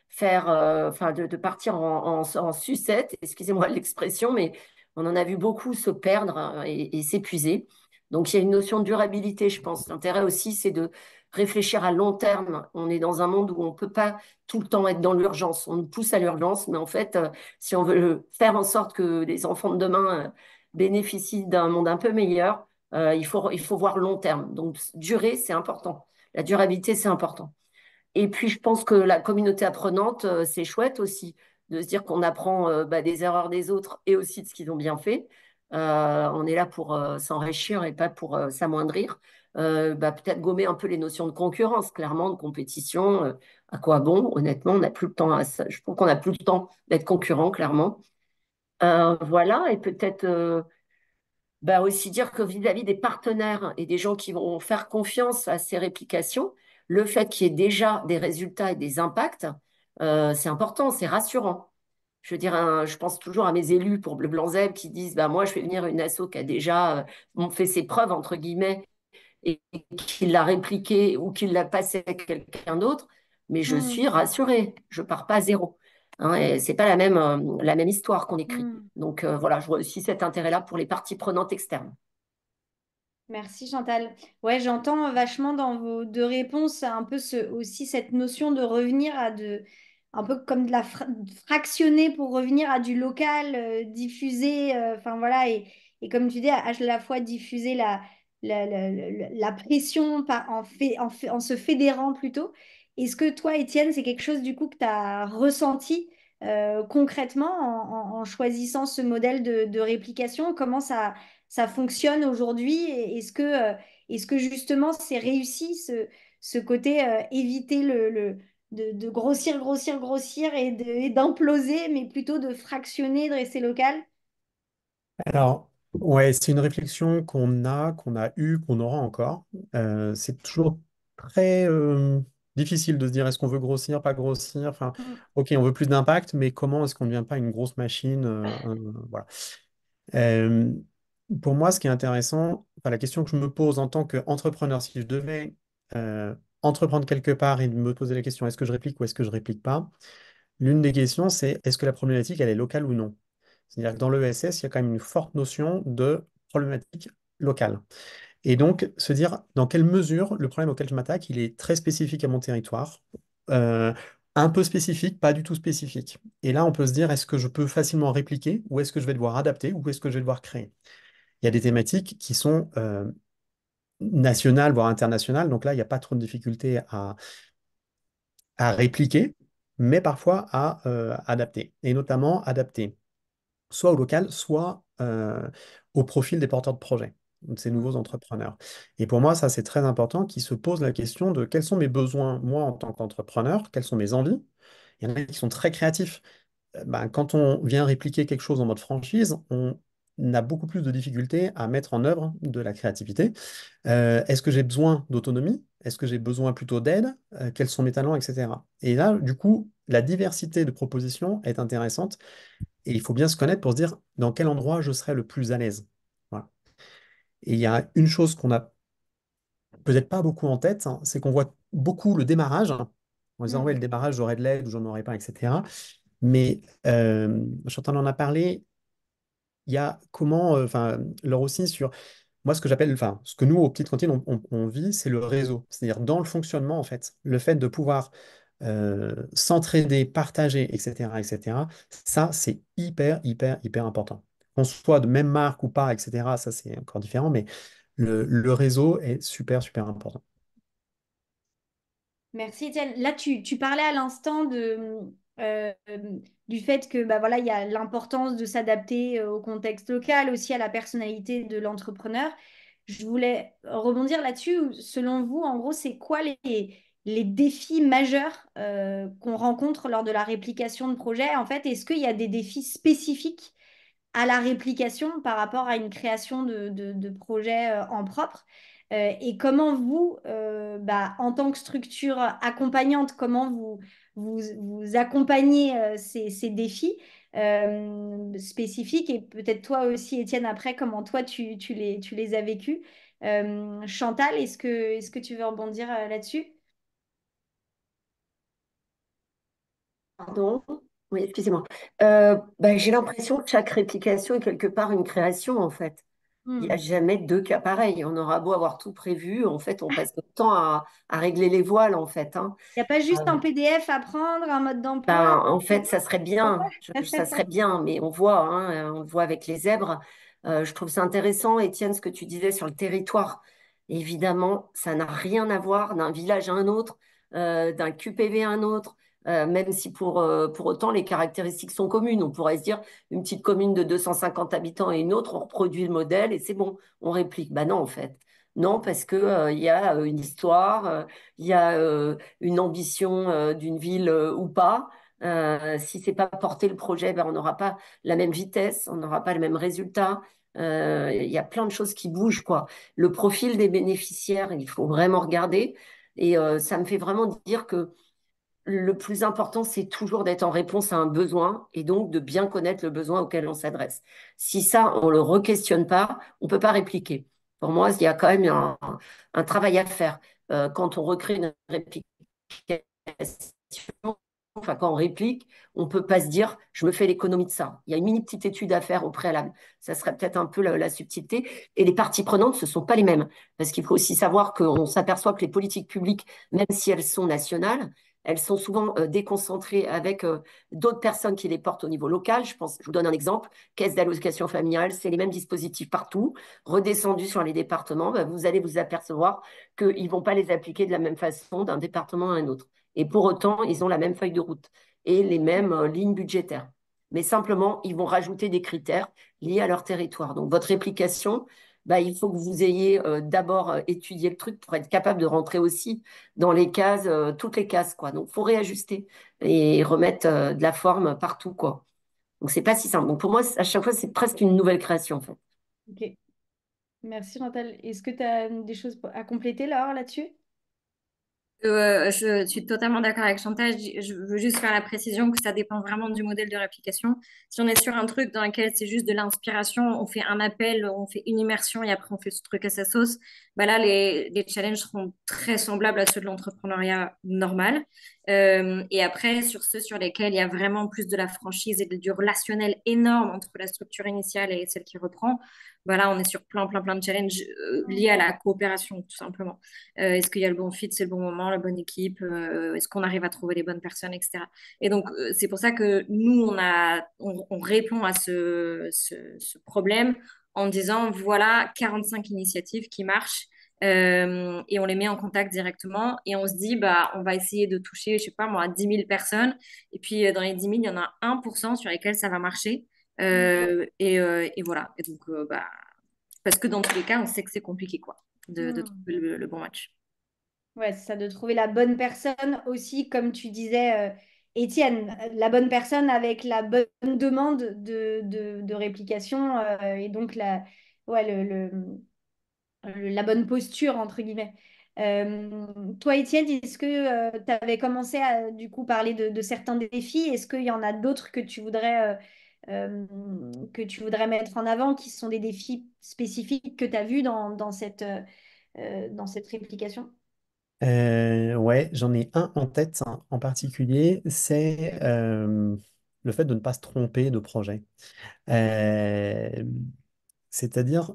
faire, enfin, de partir en sucette, excusez-moi l'expression, mais on en a vu beaucoup se perdre hein, et s'épuiser. Donc, il y a une notion de durabilité, je pense. L'intérêt aussi, c'est de réfléchir à long terme. On est dans un monde où on ne peut pas tout le temps être dans l'urgence. On nous pousse à l'urgence, mais en fait, si on veut faire en sorte que les enfants de demain bénéficient d'un monde un peu meilleur, il faut voir long terme. Donc, durer, c'est important. La durabilité, c'est important. Et puis, je pense que la communauté apprenante, c'est chouette aussi de se dire qu'on apprend bah, des erreurs des autres et aussi de ce qu'ils ont bien fait. On est là pour s'enrichir et pas pour s'amoindrir. Bah, peut-être gommer un peu les notions de concurrence, clairement, de compétition. À quoi bon? Honnêtement, on n'a plus le temps à ça. Je trouve qu'on n'a plus le temps d'être concurrent, clairement. Voilà, et peut-être bah aussi dire que vis-à-vis des partenaires et des gens qui vont faire confiance à ces réplications, le fait qu'il y ait déjà des résultats et des impacts, c'est important, c'est rassurant. Je veux dire, je pense toujours à mes élus pour Bleu Blanc Zèbre qui disent, bah, moi, je fais venir une asso qui a déjà fait ses preuves, entre guillemets, et qui l'a répliqué ou qui l'a passé à quelqu'un d'autre, mais je Hmm, suis rassurée, je pars pas à zéro. Hein, et c'est pas la même histoire qu'on écrit. hmm. Donc voilà, je vois aussi cet intérêt-là pour les parties prenantes externes. Merci Chantal. Ouais, j'entends vachement dans vos deux réponses un peu aussi cette notion de revenir à un peu comme de fractionner pour revenir à du local, diffuser, enfin voilà, et comme tu dis, à la fois diffuser la pression en se fédérant plutôt. Est-ce que toi, Étienne, c'est quelque chose du coup que tu as ressenti concrètement en choisissant ce modèle de réplication? Comment ça fonctionne aujourd'hui? Et est-ce que justement c'est réussi ce côté éviter de grossir, grossir, grossir et d'imploser, mais plutôt de fractionner, de rester local? Alors, ouais, c'est une réflexion qu'on a eue, qu'on aura encore. C'est toujours très difficile de se dire est-ce qu'on veut grossir, pas grossir. Enfin, Mm, ok, on veut plus d'impact, mais comment est-ce qu'on ne devient pas une grosse machine voilà. Euh, pour moi, ce qui est intéressant, enfin, la question que je me pose en tant qu'entrepreneur, si je devais euh, entreprendre quelque part et me poser la question est-ce que je réplique ou est-ce que je réplique pas, l'une des questions, c'est est-ce que la problématique, elle est locale ou non? C'est-à-dire que dans l'ESS, il y a quand même une forte notion de problématique locale. Et donc, se dire dans quelle mesure le problème auquel je m'attaque, il est très spécifique à mon territoire, euh, un peu spécifique, pas du tout spécifique. Et là, on peut se dire, est-ce que je peux facilement répliquer ou est-ce que je vais devoir adapter ou est-ce que je vais devoir créer? Il y a des thématiques qui sont nationales, voire internationales. Donc là, il n'y a pas trop de difficultés à répliquer, mais parfois à adapter. Et notamment adapter soit au local, soit au profil des porteurs de projets, de ces nouveaux entrepreneurs. Et pour moi, ça, c'est très important qu'ils se posent la question de quels sont mes besoins, moi, en tant qu'entrepreneur, quelles sont mes envies. Il y en a qui sont très créatifs. Ben, quand on vient répliquer quelque chose en mode franchise, on a beaucoup plus de difficultés à mettre en œuvre de la créativité. Est-ce que j'ai besoin d'autonomie? Est-ce que j'ai besoin plutôt d'aide? Quels sont mes talents, etc. Et là, du coup, la diversité de propositions est intéressante et il faut bien se connaître pour se dire dans quel endroit je serai le plus à l'aise. Voilà. Et il y a une chose qu'on n'a peut-être pas beaucoup en tête, hein, c'est qu'on voit beaucoup le démarrage, hein, en disant, ouais, le démarrage, j'aurai de l'aide ou j'en aurai pas, etc. Mais Chantal en a parlé, il y a comment, enfin, Laure aussi, sur moi, ce que j'appelle, enfin, ce que nous, aux petites cantines, on vit, c'est le réseau. C'est-à-dire dans le fonctionnement, en fait, le fait de pouvoir s'entraider, partager, etc., etc., ça, c'est hyper, hyper, hyper important. Qu'on soit de même marque ou pas, etc., ça, c'est encore différent, mais le réseau est super, super important. Merci Étienne. Là, tu parlais à l'instant euh, du fait que bah, voilà, il y a l'importance de s'adapter au contexte local, aussi à la personnalité de l'entrepreneur. Je voulais rebondir là-dessus. Selon vous, en gros, c'est quoi les défis majeurs qu'on rencontre lors de la réplication de projets? En fait, est-ce qu'il y a des défis spécifiques à la réplication par rapport à une création de projet en propre. Et comment vous, bah, en tant que structure accompagnante, comment vous accompagnez ces défis spécifiques et peut-être toi aussi, Étienne, après, comment toi tu les as vécus. Chantal, est-ce que tu veux rebondir là-dessus? Pardon? Oui, excusez-moi. Bah, j'ai l'impression que chaque réplication est quelque part une création, en fait. Il n'y a Hmm. jamais deux cas pareils. On aura beau avoir tout prévu, en fait, on passe notre temps à régler les voiles, en fait, hein. Il n'y a pas juste Euh, un PDF à prendre, un mode d'emploi? Ben, en fait, ça serait bien, ça serait bien, mais on voit, hein, on le voit avec les zèbres. Je trouve ça intéressant, Étienne, ce que tu disais sur le territoire. Évidemment, ça n'a rien à voir d'un village à un autre, d'un QPV à un autre, même si pour autant les caractéristiques sont communes. On pourrait se dire une petite commune de 250 habitants et une autre, on reproduit le modèle et c'est bon, on réplique. Ben non, en fait. Non, parce que, il y a une histoire, il y a une ambition d'une ville ou pas. Si c'est pas porter le projet, ben, on n'aura pas la même vitesse, on n'aura pas le même résultat. Il y a plein de choses qui bougent, quoi. Le profil des bénéficiaires, il faut vraiment regarder. Et ça me fait vraiment dire que le plus important, c'est toujours d'être en réponse à un besoin et donc de bien connaître le besoin auquel on s'adresse. Si ça, on le re-questionne pas, on peut pas répliquer. Pour moi, il y a quand même un travail à faire. Quand on recrée une réplication, enfin, quand on réplique, on peut pas se dire, je me fais l'économie de ça. Il y a une mini petite étude à faire au préalable. Ça serait peut-être un peu la subtilité. Et les parties prenantes, ce sont pas les mêmes. Parce qu'il faut aussi savoir qu'on s'aperçoit que les politiques publiques, même si elles sont nationales, elles sont souvent déconcentrées avec d'autres personnes qui les portent au niveau local. Je pense, je vous donne un exemple, caisse d'allocation familiale, c'est les mêmes dispositifs partout. Redescendu sur les départements, ben, vous allez vous apercevoir qu'ils ne vont pas les appliquer de la même façon d'un département à un autre. Et pour autant, ils ont la même feuille de route et les mêmes lignes budgétaires. Mais simplement, ils vont rajouter des critères liés à leur territoire. Donc, votre réplication, bah, il faut que vous ayez d'abord étudié le truc pour être capable de rentrer aussi dans les cases, toutes les cases, quoi. Donc, il faut réajuster et remettre de la forme partout, quoi. Donc, c'est pas si simple. Donc, pour moi, à chaque fois, c'est presque une nouvelle création, en fait. Ok, merci Chantal. Est-ce que tu as des choses à compléter Laure là-dessus? Je suis totalement d'accord avec Chantal. Je veux juste faire la précision que ça dépend vraiment du modèle de réplication. Si on est sur un truc dans lequel c'est juste de l'inspiration, on fait un appel, on fait une immersion et après on fait ce truc à sa sauce, bah là, les challenges seront très semblables à ceux de l'entrepreneuriat normal. Et après, sur ceux sur lesquels il y a vraiment plus de la franchise et du relationnel énorme entre la structure initiale et celle qui reprend, bah là, on est sur plein de challenges liés à la coopération, tout simplement. Est-ce qu'il y a le bon fit, c'est le bon moment, la bonne équipe, est-ce qu'on arrive à trouver les bonnes personnes, etc. Et donc, c'est pour ça que nous, on répond à ce problème en disant, voilà 45 initiatives qui marchent. et on les met en contact directement et on se dit, bah, on va essayer de toucher, je sais pas moi, 10 000 personnes. Et puis, dans les 10 000, il y en a 1% sur lesquels ça va marcher. Et voilà. Et donc, bah, parce que dans tous les cas, on sait que c'est compliqué, quoi, de Hmm. trouver le bon match. Ouais, c'est ça, de trouver la bonne personne aussi, comme tu disais, Étienne, la bonne personne avec la bonne demande de réplication et donc ouais, la bonne posture, entre guillemets. Toi, Étienne, est-ce que tu avais commencé à du coup parler de certains défis? Est-ce qu'il y en a d'autres que tu voudrais mettre en avant, qui sont des défis spécifiques que tu as vus dans cette réplication? Ouais, j'en ai un en tête hein, en particulier, c'est le fait de ne pas se tromper de projet. Euh, C'est-à-dire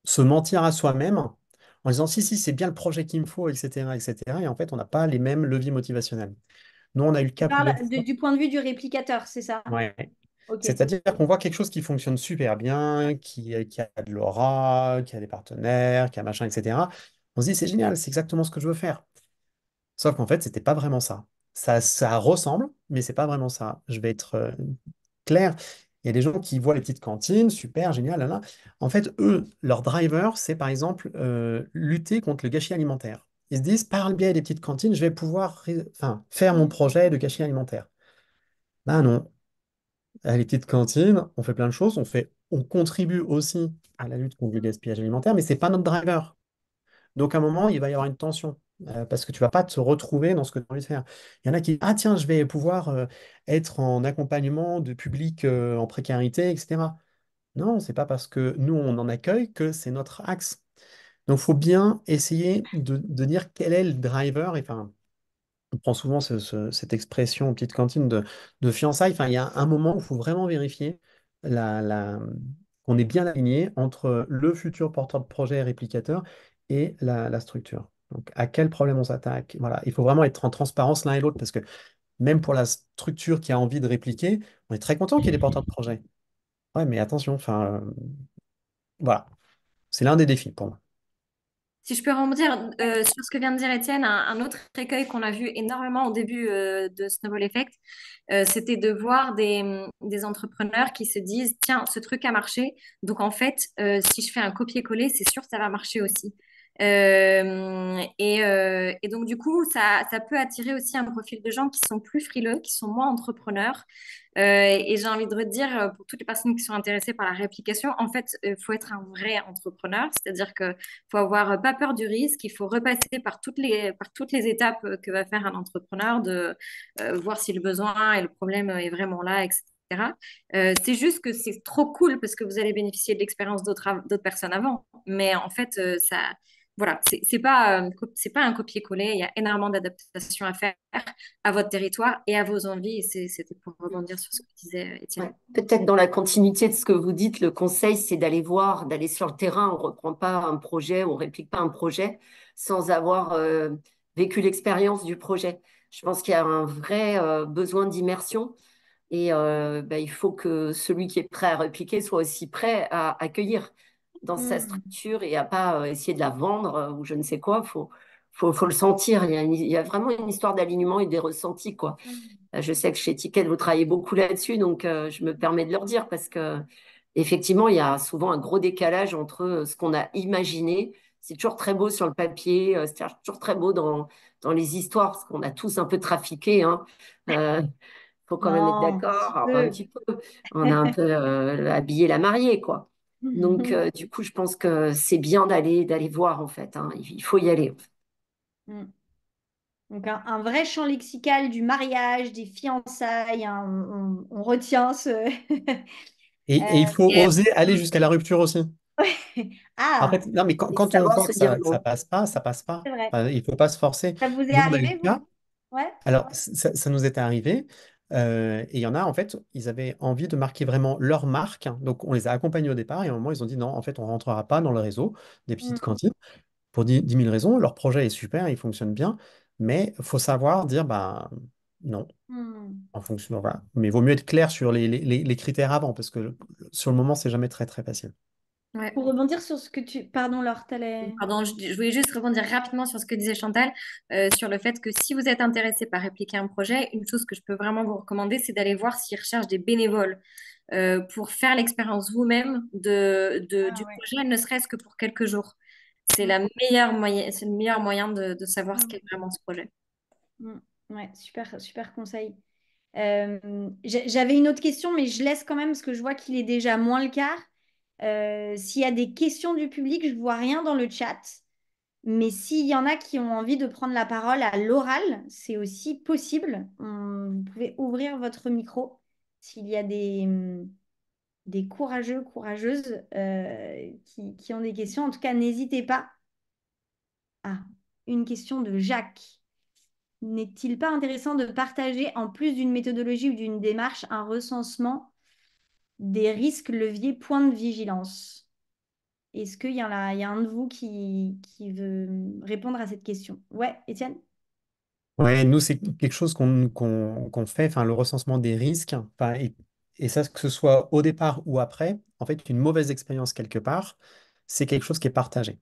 se mentir à soi-même en disant si, si, c'est bien le projet qu'il me faut, etc., etc. Et en fait, on n'a pas les mêmes leviers motivationnels. Nous, on a eu le Tu cas plusieurs parles fois. du point de vue du réplicateur, c'est ça? Ouais. Ok. C'est-à-dire qu'on voit quelque chose qui fonctionne super bien, qui a de l'aura, qui a des partenaires, qui a machin, etc. On se dit c'est génial, c'est exactement ce que je veux faire. Sauf qu'en fait, c'était pas vraiment ça. Ça ressemble, mais c'est pas vraiment ça. Je vais être clair. Il y a des gens qui voient les petites cantines, super, génial, là, là. En fait, eux, leur driver, c'est par exemple lutter contre le gâchis alimentaire. Ils se disent, par le biais des petites cantines, je vais pouvoir enfin, faire mon projet de gâchis alimentaire. Ben non. Les petites cantines, on fait plein de choses. On contribue aussi à la lutte contre le gaspillage alimentaire, mais c'est pas notre driver. Donc, à un moment, il va y avoir une tension parce que tu vas pas te retrouver dans ce que tu as envie de faire. Il y en a qui, ah tiens, je vais pouvoir être en accompagnement de publics en précarité, etc. Non, c'est pas parce que nous, on en accueille que c'est notre axe. Donc, il faut bien essayer de dire quel est le driver. Et, enfin, on prend souvent cette expression petite cantine de fiançailles. Enfin, il y a un moment où il faut vraiment vérifier qu'on est bien aligné entre le futur porteur de projet et réplicateur et la structure. Donc, à quel problème on s'attaque? Voilà, il faut vraiment être en transparence l'un et l'autre parce que même pour la structure qui a envie de répliquer, on est très content qu'il y ait des porteurs de projet. Ouais, mais attention, enfin, voilà, c'est l'un des défis pour moi. Si je peux rebondir sur ce que vient de dire Étienne, un autre écueil qu'on a vu énormément au début de Snowball Effect, c'était de voir des entrepreneurs qui se disent, tiens, ce truc a marché, donc en fait, si je fais un copier-coller, c'est sûr que ça va marcher aussi. Et donc, du coup, ça peut attirer aussi un profil de gens qui sont plus frileux, qui sont moins entrepreneurs. Et j'ai envie de redire, pour toutes les personnes qui sont intéressées par la réplication, en fait, il faut être un vrai entrepreneur, c'est-à-dire que faut avoir pas peur du risque, il faut repasser par toutes les étapes que va faire un entrepreneur, de voir si le besoin et le problème est vraiment là, etc. C'est juste que c'est trop cool parce que vous allez bénéficier de l'expérience d'autres personnes avant. Mais en fait, voilà, c'est pas un copier-coller. Il y a énormément d'adaptations à faire à votre territoire et à vos envies. Et c'était pour rebondir sur ce que disait Ouais. Étienne. Peut-être dans la continuité de ce que vous dites, le conseil, c'est d'aller voir, d'aller sur le terrain. On ne reprend pas un projet, on ne réplique pas un projet sans avoir vécu l'expérience du projet. Je pense qu'il y a un vrai besoin d'immersion et ben, il faut que celui qui est prêt à répliquer soit aussi prêt à accueillir dans sa Hmm. structure et à pas essayer de la vendre ou je ne sais quoi. Faut le sentir. Il y a vraiment une histoire d'alignement et des ressentis, quoi. Je sais que chez Ticket, vous travaillez beaucoup là-dessus, donc je me permets de leur dire parce que effectivement, il y a souvent un gros décalage entre ce qu'on a imaginé. C'est toujours très beau sur le papier, c'est toujours très beau dans les histoires, parce qu'on a tous un peu trafiqué, hein. Faut quand même être Non, un d'accord, petit enfin, un peu. petit peu. On a un peu habillé la mariée, quoi. Donc, du coup, je pense que c'est bien d'aller voir, en fait, hein. Il faut y aller. Hmm. Donc un vrai champ lexical du mariage, des fiançailles, hein, on retient ce... Et il faut Et, oser aller jusqu'à la rupture aussi. En Ah, fait, non, mais Et quand on savoir voit se que dire ça non. passe pas, ça passe pas. c'est vrai. Enfin, il faut pas se forcer. Ça vous est Nous, on a eu arrivé, le cas. vous? Ouais. Alors, ça nous était arrivé. Et il y en a, en fait, ils avaient envie de marquer vraiment leur marque. Donc, on les a accompagnés au départ. Et à un moment, ils ont dit non, en fait, on rentrera pas dans le réseau des petites Hmm. cantines pour 10 000 raisons. Leur projet est super, il fonctionne bien. Mais il faut savoir dire, bah, non, Hmm. en fonction. Voilà. Mais il vaut mieux être clair sur les critères avant parce que sur le moment, c'est jamais très, très facile. Ouais. Pour rebondir sur ce que tu... Pardon, Laure, t'allais... Pardon, je voulais juste rebondir rapidement sur ce que disait Chantal, sur le fait que si vous êtes intéressé par répliquer un projet, une chose que je peux vraiment vous recommander, c'est d'aller voir s'ils recherchent des bénévoles pour faire l'expérience vous-même Ah du ouais. projet, ne serait-ce que pour quelques jours. Mm, C'est le meilleur moyen de savoir ce mm, qu'est vraiment ce projet. mm. Ouais, super, super conseil. J'avais une autre question, mais je laisse quand même parce que je vois qu'il est déjà moins le quart. S'il y a des questions du public, je vois rien dans le chat. Mais s'il y en a qui ont envie de prendre la parole à l'oral, c'est aussi possible. Vous pouvez ouvrir votre micro s'il y a des courageux, courageuses qui ont des questions. En tout cas, n'hésitez pas. Ah, une question de Jacques. N'est-il pas intéressant de partager, en plus d'une méthodologie ou d'une démarche, un recensement des risques, leviers, points de vigilance? Est-ce il y a un de vous qui veut répondre à cette question? Ouais, Étienne? Ouais, nous, c'est quelque chose qu'on fait, enfin, le recensement des risques, enfin, et ça, que ce soit au départ ou après, en fait, une mauvaise expérience quelque part, c'est quelque chose qui est partagé.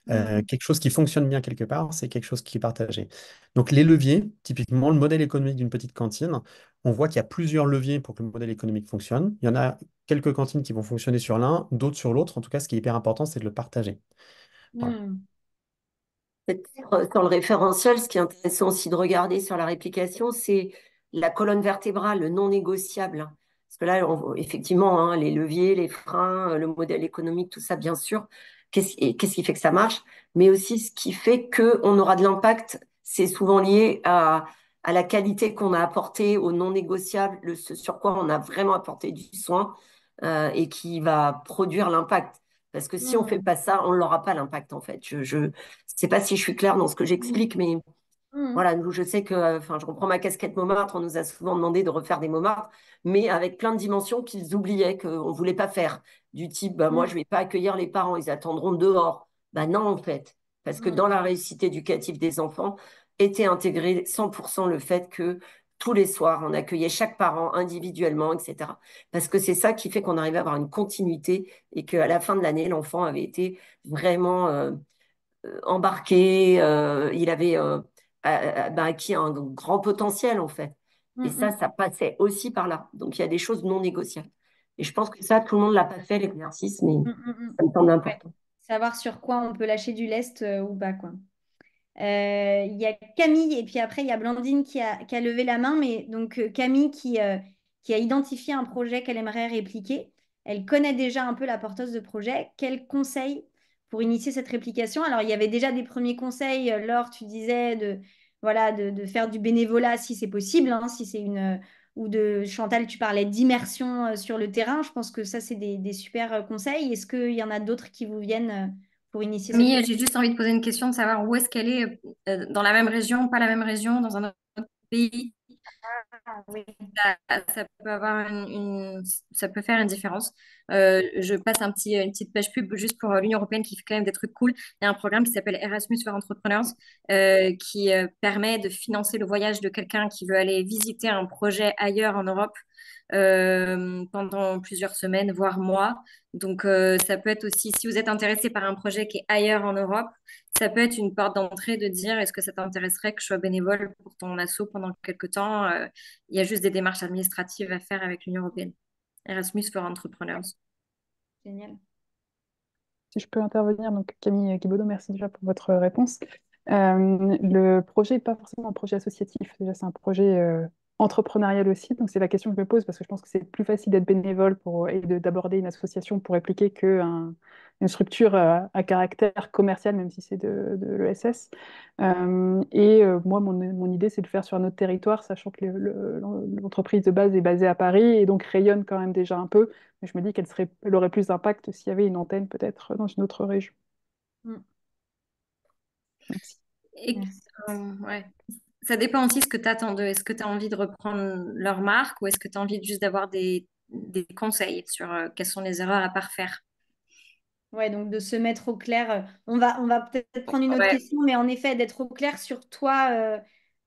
Mm, Quelque chose qui fonctionne bien quelque part, c'est quelque chose qui est partagé. Donc, les leviers, typiquement, le modèle économique d'une petite cantine, on voit qu'il y a plusieurs leviers pour que le modèle économique fonctionne. Il y en a quelques cantines qui vont fonctionner sur l'un, d'autres sur l'autre. En tout cas, ce qui est hyper important, c'est de le partager. Voilà. mm, Peut-être, sur le référentiel, ce qui est intéressant aussi de regarder sur la réplication, c'est la colonne vertébrale, le non négociable. Parce que là, effectivement, hein, les leviers, les freins, le modèle économique, tout ça, bien sûr, qu'est-ce qui fait que ça marche? Mais aussi, ce qui fait qu'on aura de l'impact, c'est souvent lié à la qualité qu'on a apportée, au non négociable, ce sur quoi on a vraiment apporté du soin, et qui va produire l'impact. Parce que si on fait mm, pas ça, on n'aura pas l'impact, en fait. Je sais pas si je suis claire dans ce que mm, j'explique, mais mm, voilà, nous, je sais que, enfin, je reprends ma casquette Montmartre, on nous a souvent demandé de refaire des Montmartre, mais avec plein de dimensions qu'ils oubliaient, qu'on ne voulait pas faire. Du type, bah, moi, je mm, ne vais pas accueillir les parents, ils attendront dehors. Bah, non, en fait. Parce que mm, dans la réussite éducative des enfants, était intégré 100% le fait que tous les soirs, on accueillait chaque parent individuellement, etc. Parce que c'est ça qui fait qu'on arrivait à avoir une continuité et qu'à la fin de l'année, l'enfant avait été vraiment embarqué, il avait bah, acquis un grand potentiel en fait. mm, Et ça, mm, ça passait aussi par là. Donc il y a des choses non négociables. Et je pense que ça, tout le monde l'a pas fait l'exercice, mais mm, mm, mm. ça me semble Ouais. important. Savoir sur quoi on peut lâcher du lest ou pas, quoi. Il y a Camille et puis après il y a Blandine qui a levé la main, mais donc Camille qui a identifié un projet qu'elle aimerait répliquer. Elle connaît déjà un peu la porteuse de projet. Quels conseils pour initier cette réplication? Alors il y avait déjà des premiers conseils. Laure, tu disais voilà, de faire du bénévolat si c'est possible, hein, si c'est ou de Chantal, tu parlais d'immersion sur le terrain. Je pense que ça, c'est des super conseils. Est-ce qu'il y en a d'autres qui vous viennent pour initier ce Mais projet? j'ai juste envie de poser une question, de savoir où est-ce qu'elle est, dans la même région, pas la même région, dans un autre pays. Ah, oui. Ça peut avoir ça peut faire une différence. Je passe une petite page pub juste pour l'Union européenne qui fait quand même des trucs cool. Il y a un programme qui s'appelle Erasmus for Entrepreneurs qui permet de financer le voyage de quelqu'un qui veut aller visiter un projet ailleurs en Europe pendant plusieurs semaines, voire mois. Donc, ça peut être aussi, si vous êtes intéressé par un projet qui est ailleurs en Europe, ça peut être une porte d'entrée de dire est-ce que ça t'intéresserait que je sois bénévole pour ton asso pendant quelques temps? Il y a juste des démarches administratives à faire avec l'Union européenne. Erasmus for Entrepreneurs. Génial. Si je peux intervenir, donc Camille Guibaudot, merci déjà pour votre réponse. Le projet n'est pas forcément un projet associatif, déjà c'est un projet entrepreneurial aussi, donc c'est la question que je me pose parce que je pense que c'est plus facile d'être bénévole et d'aborder une association pour répliquer une structure à caractère commercial, même si c'est de l'ESS. Moi, mon idée, c'est de le faire sur un autre territoire, sachant que l'entreprise de base est basée à Paris et donc rayonne quand même déjà un peu. Mais je me dis elle aurait plus d'impact s'il y avait une antenne peut-être dans une autre région. Mm. Merci. Et, Merci. ouais. Ça dépend aussi ce que tu attends d'eux. Est-ce que tu as envie de reprendre leur marque ou est-ce que tu as envie juste d'avoir des conseils sur quelles sont les erreurs à ne pas refaire? Ouais, donc de se mettre au clair. On va peut-être prendre une autre Ouais. question, mais en effet, d'être au clair sur toi,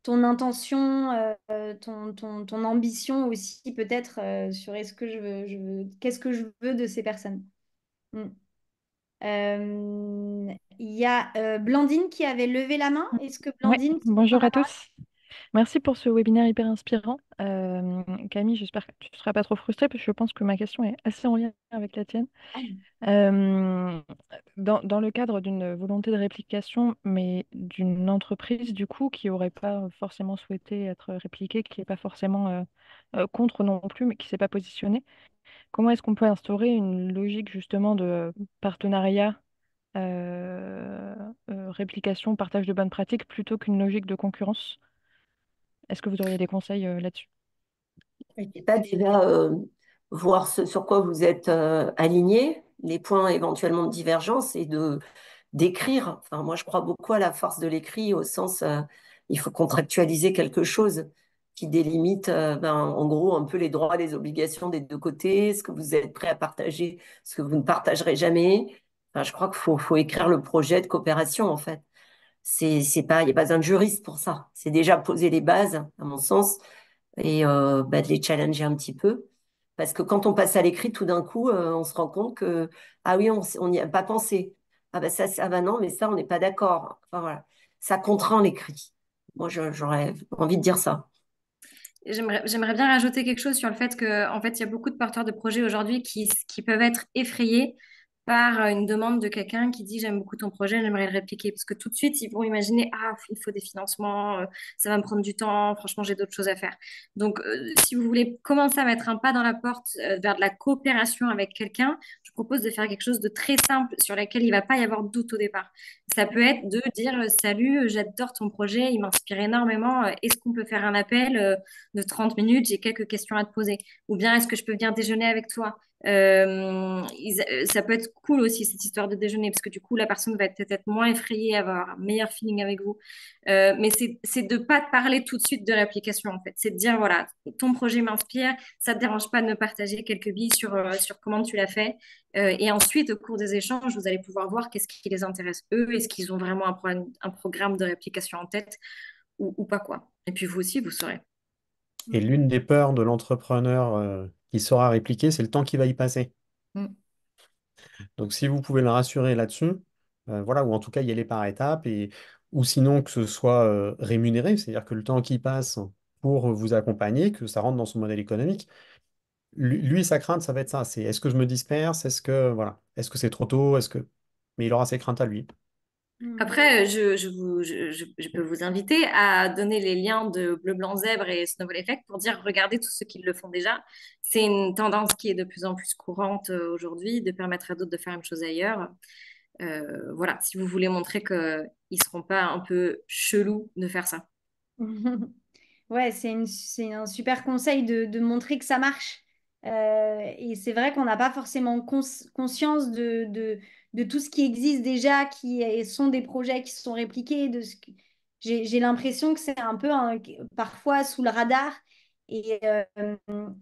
ton intention, ton ambition aussi, peut-être sur est-ce que qu'est-ce que je veux de ces personnes. Mm. Il y a Blandine qui avait levé la main. Est-ce que Ouais, Blandine, tu veux bonjour prendre à la parole? tous. Merci pour ce webinaire hyper inspirant. Camille, j'espère que tu ne seras pas trop frustrée parce que je pense que ma question est assez en lien avec la tienne. Euh, dans le cadre d'une volonté de réplication, mais d'une entreprise du coup qui n'aurait pas forcément souhaité être répliquée, qui n'est pas forcément contre non plus, mais qui ne s'est pas positionnée, comment est-ce qu'on peut instaurer une logique justement de partenariat, euh, réplication, partage de bonnes pratiques plutôt qu'une logique de concurrence? Est-ce que vous auriez des conseils là-dessus? Et pas déjà voir ce sur quoi vous êtes alignés, les points éventuellement de divergence et de d'écrire. Enfin, moi, je crois beaucoup à la force de l'écrit au sens, il faut contractualiser quelque chose qui délimite, en gros, un peu les droits, les obligations des deux côtés, ce que vous êtes prêt à partager, ce que vous ne partagerez jamais. Enfin, je crois faut écrire le projet de coopération, en fait. C'est pas, il n'y a pas besoin de juriste pour ça. C'est déjà poser les bases, à mon sens, et de les challenger un petit peu. Parce que quand on passe à l'écrit, tout d'un coup, on se rend compte que, ah oui, on n'y a pas pensé. Ah bah ça, ah bah non, mais ça, on n'est pas d'accord. Enfin voilà, ça contraint l'écrit. Moi, j'aurais envie de dire ça. J'aimerais bien rajouter quelque chose sur le fait que, en fait, il y a beaucoup de porteurs de projets aujourd'hui qui peuvent être effrayés par une demande de quelqu'un qui dit j'aime beaucoup ton projet, j'aimerais le répliquer. Parce que tout de suite, ils vont imaginer ah, il faut des financements, ça va me prendre du temps, franchement, j'ai d'autres choses à faire. Donc, si vous voulez commencer à mettre un pas dans la porte vers de la coopération avec quelqu'un, je vous propose de faire quelque chose de très simple sur lequel il ne va pas y avoir de doute au départ. Ça peut être de dire salut, j'adore ton projet, il m'inspire énormément. Est-ce qu'on peut faire un appel de 30 minutes, j'ai quelques questions à te poser. Ou bien, est-ce que je peux venir déjeuner avec toi? Ça peut être cool aussi, cette histoire de déjeuner, parce que du coup, la personne va être peut-être moins effrayée, avoir un meilleur feeling avec vous. Mais c'est de pas te parler tout de suite de l'application, en fait. C'est de dire, voilà, ton projet m'inspire, ça te dérange pas de me partager quelques billes sur comment tu l'as fait. Et ensuite, au cours des échanges, vous allez pouvoir voir qu'est-ce qui les intéresse eux, est-ce qu'ils ont vraiment un programme de réplication en tête ou pas quoi. Et puis vous aussi, vous saurez. Et l'une des peurs de l'entrepreneur qui saura répliquer, c'est le temps qui va y passer. Mm. Donc, si vous pouvez le rassurer là-dessus, voilà, ou en tout cas y aller par étapes, ou sinon que ce soit rémunéré, c'est-à-dire que le temps qui passe pour vous accompagner, que ça rentre dans son modèle économique. Lui, sa crainte, ça va être ça. C'est est-ce que je me disperse? Est-ce que c'est trop tôt? Mais il aura ses craintes à lui. Mm. Après, je peux vous inviter à donner les liens de Bleu, Blanc, Zèbre et Snowball Effect pour dire regardez tous ceux qui le font déjà. C'est une tendance qui est de plus en plus courante aujourd'hui, de permettre à d'autres de faire la même chose ailleurs. Voilà, si vous voulez montrer qu'ils ne seront pas un peu chelous de faire ça. Ouais, c'est un super conseil de montrer que ça marche. Et c'est vrai qu'on n'a pas forcément conscience de tout ce qui existe déjà, sont des projets qui se sont répliqués. J'ai l'impression que c'est un peu parfois sous le radar. Et, euh,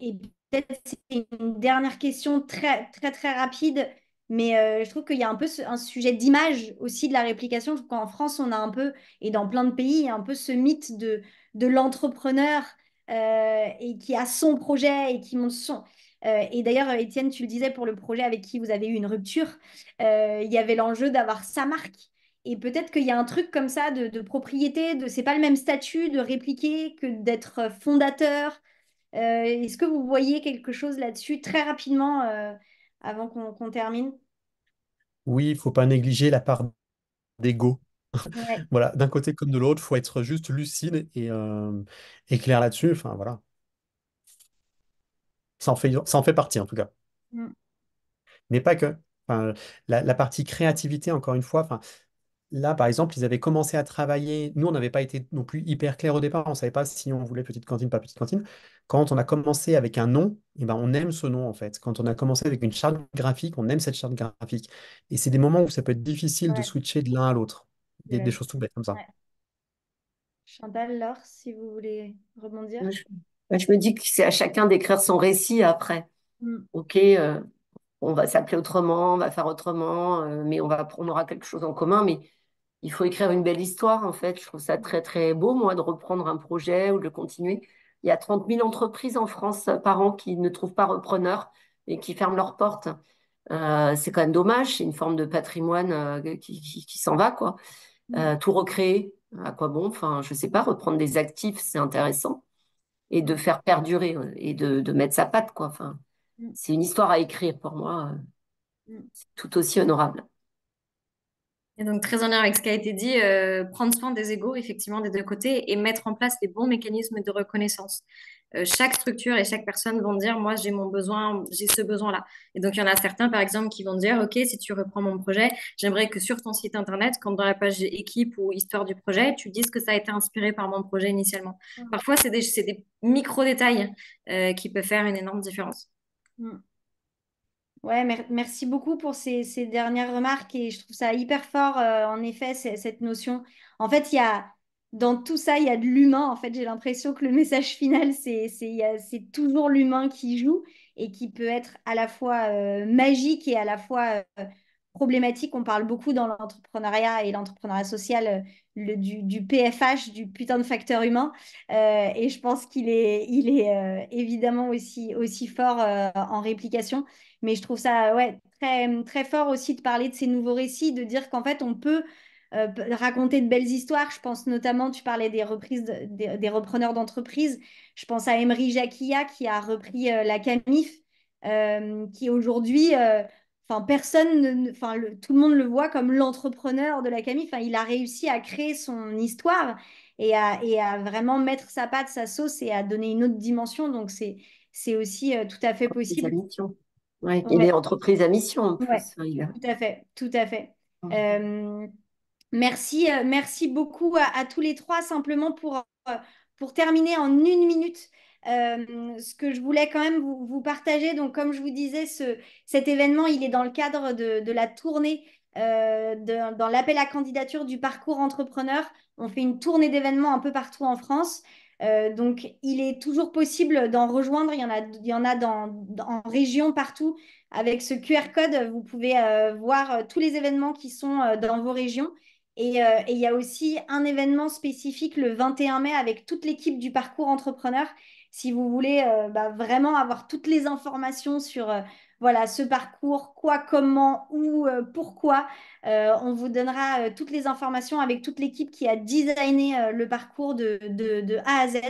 et peut-être c'est une dernière question très, très, très rapide. Mais je trouve qu'il y a un peu un sujet d'image aussi de la réplication. Je trouve qu'en France, on a un peu, et dans plein de pays, il y a un peu ce mythe de l'entrepreneur et qui a son projet et qui monte son. Et d'ailleurs, Étienne, tu le disais pour le projet avec qui vous avez eu une rupture, il y avait l'enjeu d'avoir sa marque. Et peut-être qu'il y a un truc comme ça de propriété, c'est pas le même statut de répliquer que d'être fondateur. Est-ce que vous voyez quelque chose là-dessus très rapidement avant qu'on termine? Oui, il faut pas négliger la part d'ego. Ouais. Voilà, d'un côté comme de l'autre, il faut être juste lucide et clair là-dessus. Enfin, voilà. Ça en fait partie, en tout cas. Mm. Mais pas que. Enfin, la partie créativité, encore une fois, enfin, là, par exemple, ils avaient commencé à travailler. Nous, on n'avait pas été non plus hyper clair au départ. On ne savait pas si on voulait petite cantine, pas petite cantine. Quand on a commencé avec un nom, eh ben, on aime ce nom, en fait. Quand on a commencé avec une charte graphique, on aime cette charte graphique. Et c'est des moments où ça peut être difficile de Ouais, switcher de l'un à l'autre. Des ouais. choses tout bêtes comme ça. Ouais. Chantal, Laure, si vous voulez rebondir. Moi, je me dis que c'est à chacun d'écrire son récit après. Mm. Ok, on va s'appeler autrement, on va faire autrement, mais on aura quelque chose en commun. Mais il faut écrire une belle histoire, en fait. Je trouve ça très, très beau, moi, de reprendre un projet ou de le continuer. Il y a 30 000 entreprises en France par an qui ne trouvent pas repreneur et qui ferment leurs portes. C'est quand même dommage, c'est une forme de patrimoine qui s'en va, quoi. Mm. Tout recréer, à quoi bon? Enfin, je sais pas, reprendre des actifs, c'est intéressant. Et de Ouais. faire perdurer et de mettre sa patte, quoi. Enfin, Mm. c'est une histoire à écrire pour moi, Mm. c'est tout aussi honorable. Et donc, très en lien avec ce qui a été dit, prendre soin des égos, effectivement, des deux côtés et mettre en place les bons mécanismes de reconnaissance. Chaque structure et chaque personne vont dire, moi, j'ai mon besoin, j'ai ce besoin-là. Et donc, il y en a certains, par exemple, qui vont dire, OK, si tu reprends mon projet, j'aimerais que sur ton site Internet, quand dans la page équipe ou histoire du projet, tu dises que ça a été inspiré par mon projet initialement. Parfois, c'est des micro-détails qui peuvent faire une énorme différence. Mm. Ouais, merci beaucoup pour ces dernières remarques et je trouve ça hyper fort, en effet, cette notion. En fait, dans tout ça, il y a de l'humain. En fait, j'ai l'impression que le message final, c'est toujours l'humain qui joue et qui peut être à la fois magique et à la fois problématique. On parle beaucoup dans l'entrepreneuriat et l'entrepreneuriat social du PFH, du putain de facteur humain. Et je pense qu'il est évidemment aussi fort en réplication. Mais je trouve ça ouais, très, très fort aussi de parler de ces nouveaux récits, de dire qu'en fait, on peut raconter de belles histoires. Je pense notamment, tu parlais des reprises des repreneurs d'entreprises. Je pense à Emery Jacquia qui a repris la Camif, qui aujourd'hui, enfin, enfin, tout le monde le voit comme l'entrepreneur de la Camif. Enfin, il a réussi à créer son histoire et à vraiment mettre sa patte, sa sauce et à donner une autre dimension. Donc, c'est aussi tout à fait Entreprise à possible. mission. Ouais, il est Ouais, entreprise à mission en ouais, plus, hein, il a- tout à fait, tout à fait. Euh, merci beaucoup à tous les trois. Simplement pour terminer en 1 minute, ce que je voulais quand même vous partager. Donc, comme je vous disais, cet événement, il est dans le cadre de la tournée, dans l'appel à candidature du parcours entrepreneur. On fait une tournée d'événements un peu partout en France. Donc, il est toujours possible d'en rejoindre. Il y en a en région partout. Avec ce QR code, vous pouvez voir tous les événements qui sont dans vos régions. Et il y a aussi un événement spécifique le 21 mai avec toute l'équipe du parcours entrepreneur. Si vous voulez vraiment avoir toutes les informations sur voilà, ce parcours, quoi, comment, où, pourquoi, on vous donnera toutes les informations avec toute l'équipe qui a designé le parcours de A à Z.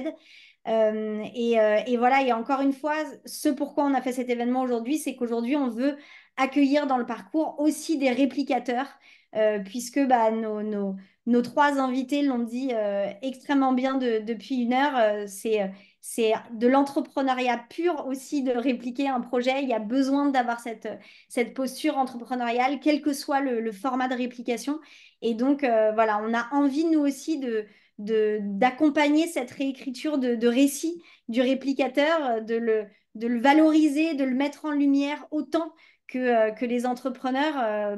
Et voilà, et encore une fois, ce pourquoi on a fait cet événement aujourd'hui, c'est qu'aujourd'hui, on veut accueillir dans le parcours aussi des réplicateurs, puisque nos trois invités l'ont dit extrêmement bien depuis 1 heure. C'est de l'entrepreneuriat pur aussi de répliquer un projet. Il y a besoin d'avoir cette posture entrepreneuriale, quel que soit le format de réplication. Et donc, voilà, on a envie, nous aussi, d'accompagner cette réécriture de récit du réplicateur, de le valoriser, de le mettre en lumière autant que les entrepreneurs,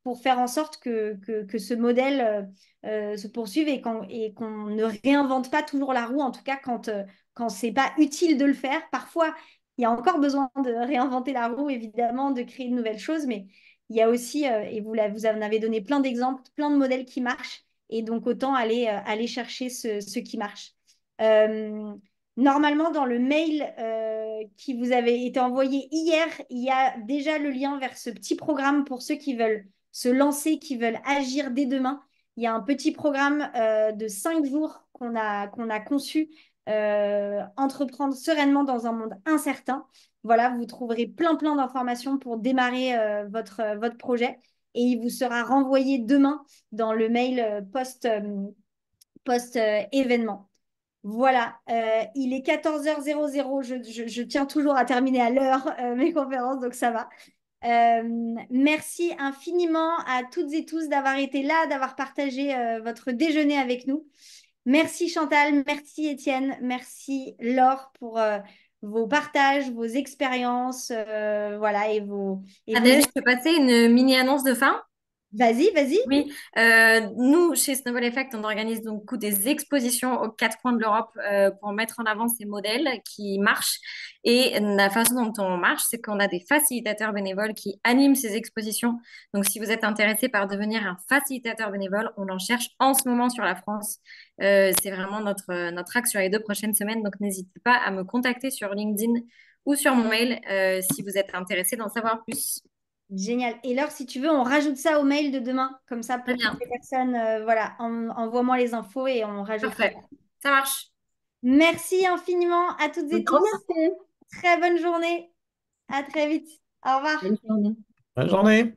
pour faire en sorte que ce modèle se poursuive et qu'on ne réinvente pas toujours la roue, en tout cas quand c'est pas utile de le faire. Parfois, il y a encore besoin de réinventer la roue, évidemment, de créer de nouvelles choses, mais il y a aussi, et vous en avez donné plein d'exemples, plein de modèles qui marchent, et donc autant aller chercher ce qui marche. Euh, Normalement, dans le mail qui vous avait été envoyé hier, il y a déjà le lien vers ce petit programme pour ceux qui veulent se lancer, qui veulent agir dès demain. Il y a un petit programme de 5 jours qu'on a conçu, entreprendre sereinement dans un monde incertain. Voilà, vous trouverez plein plein d'informations pour démarrer votre projet et il vous sera renvoyé demain dans le mail post-événement. Voilà, il est 14h00. Je tiens toujours à terminer à l'heure mes conférences, donc ça va. Merci infiniment à toutes et tous d'avoir été là, d'avoir partagé votre déjeuner avec nous. Merci Chantal, merci Étienne, merci Laure pour vos partages, vos expériences, voilà, et vos... Adèle, je peux passer une mini-annonce de fin? Vas-y, vas-y. Oui, nous, chez Snowball Effect, on organise donc du coup des expositions aux 4 coins de l'Europe pour mettre en avant ces modèles qui marchent. Et la façon dont on marche, c'est qu'on a des facilitateurs bénévoles qui animent ces expositions. Donc, si vous êtes intéressé par devenir un facilitateur bénévole, on en cherche en ce moment sur la France. C'est vraiment notre axe sur les 2 prochaines semaines. Donc, n'hésitez pas à me contacter sur LinkedIn ou sur mon mail si vous êtes intéressé d'en savoir plus. Génial. Et Laure, si tu veux, on rajoute ça au mail de demain, comme ça Très pour toutes bien, les personnes. Voilà, envoie-moi les infos et on rajoutera ça. parfait. Ça marche. Merci infiniment à toutes Un et grand tous. merci. Très bonne journée. À très vite. Au revoir. Bonne journée. Bonne journée.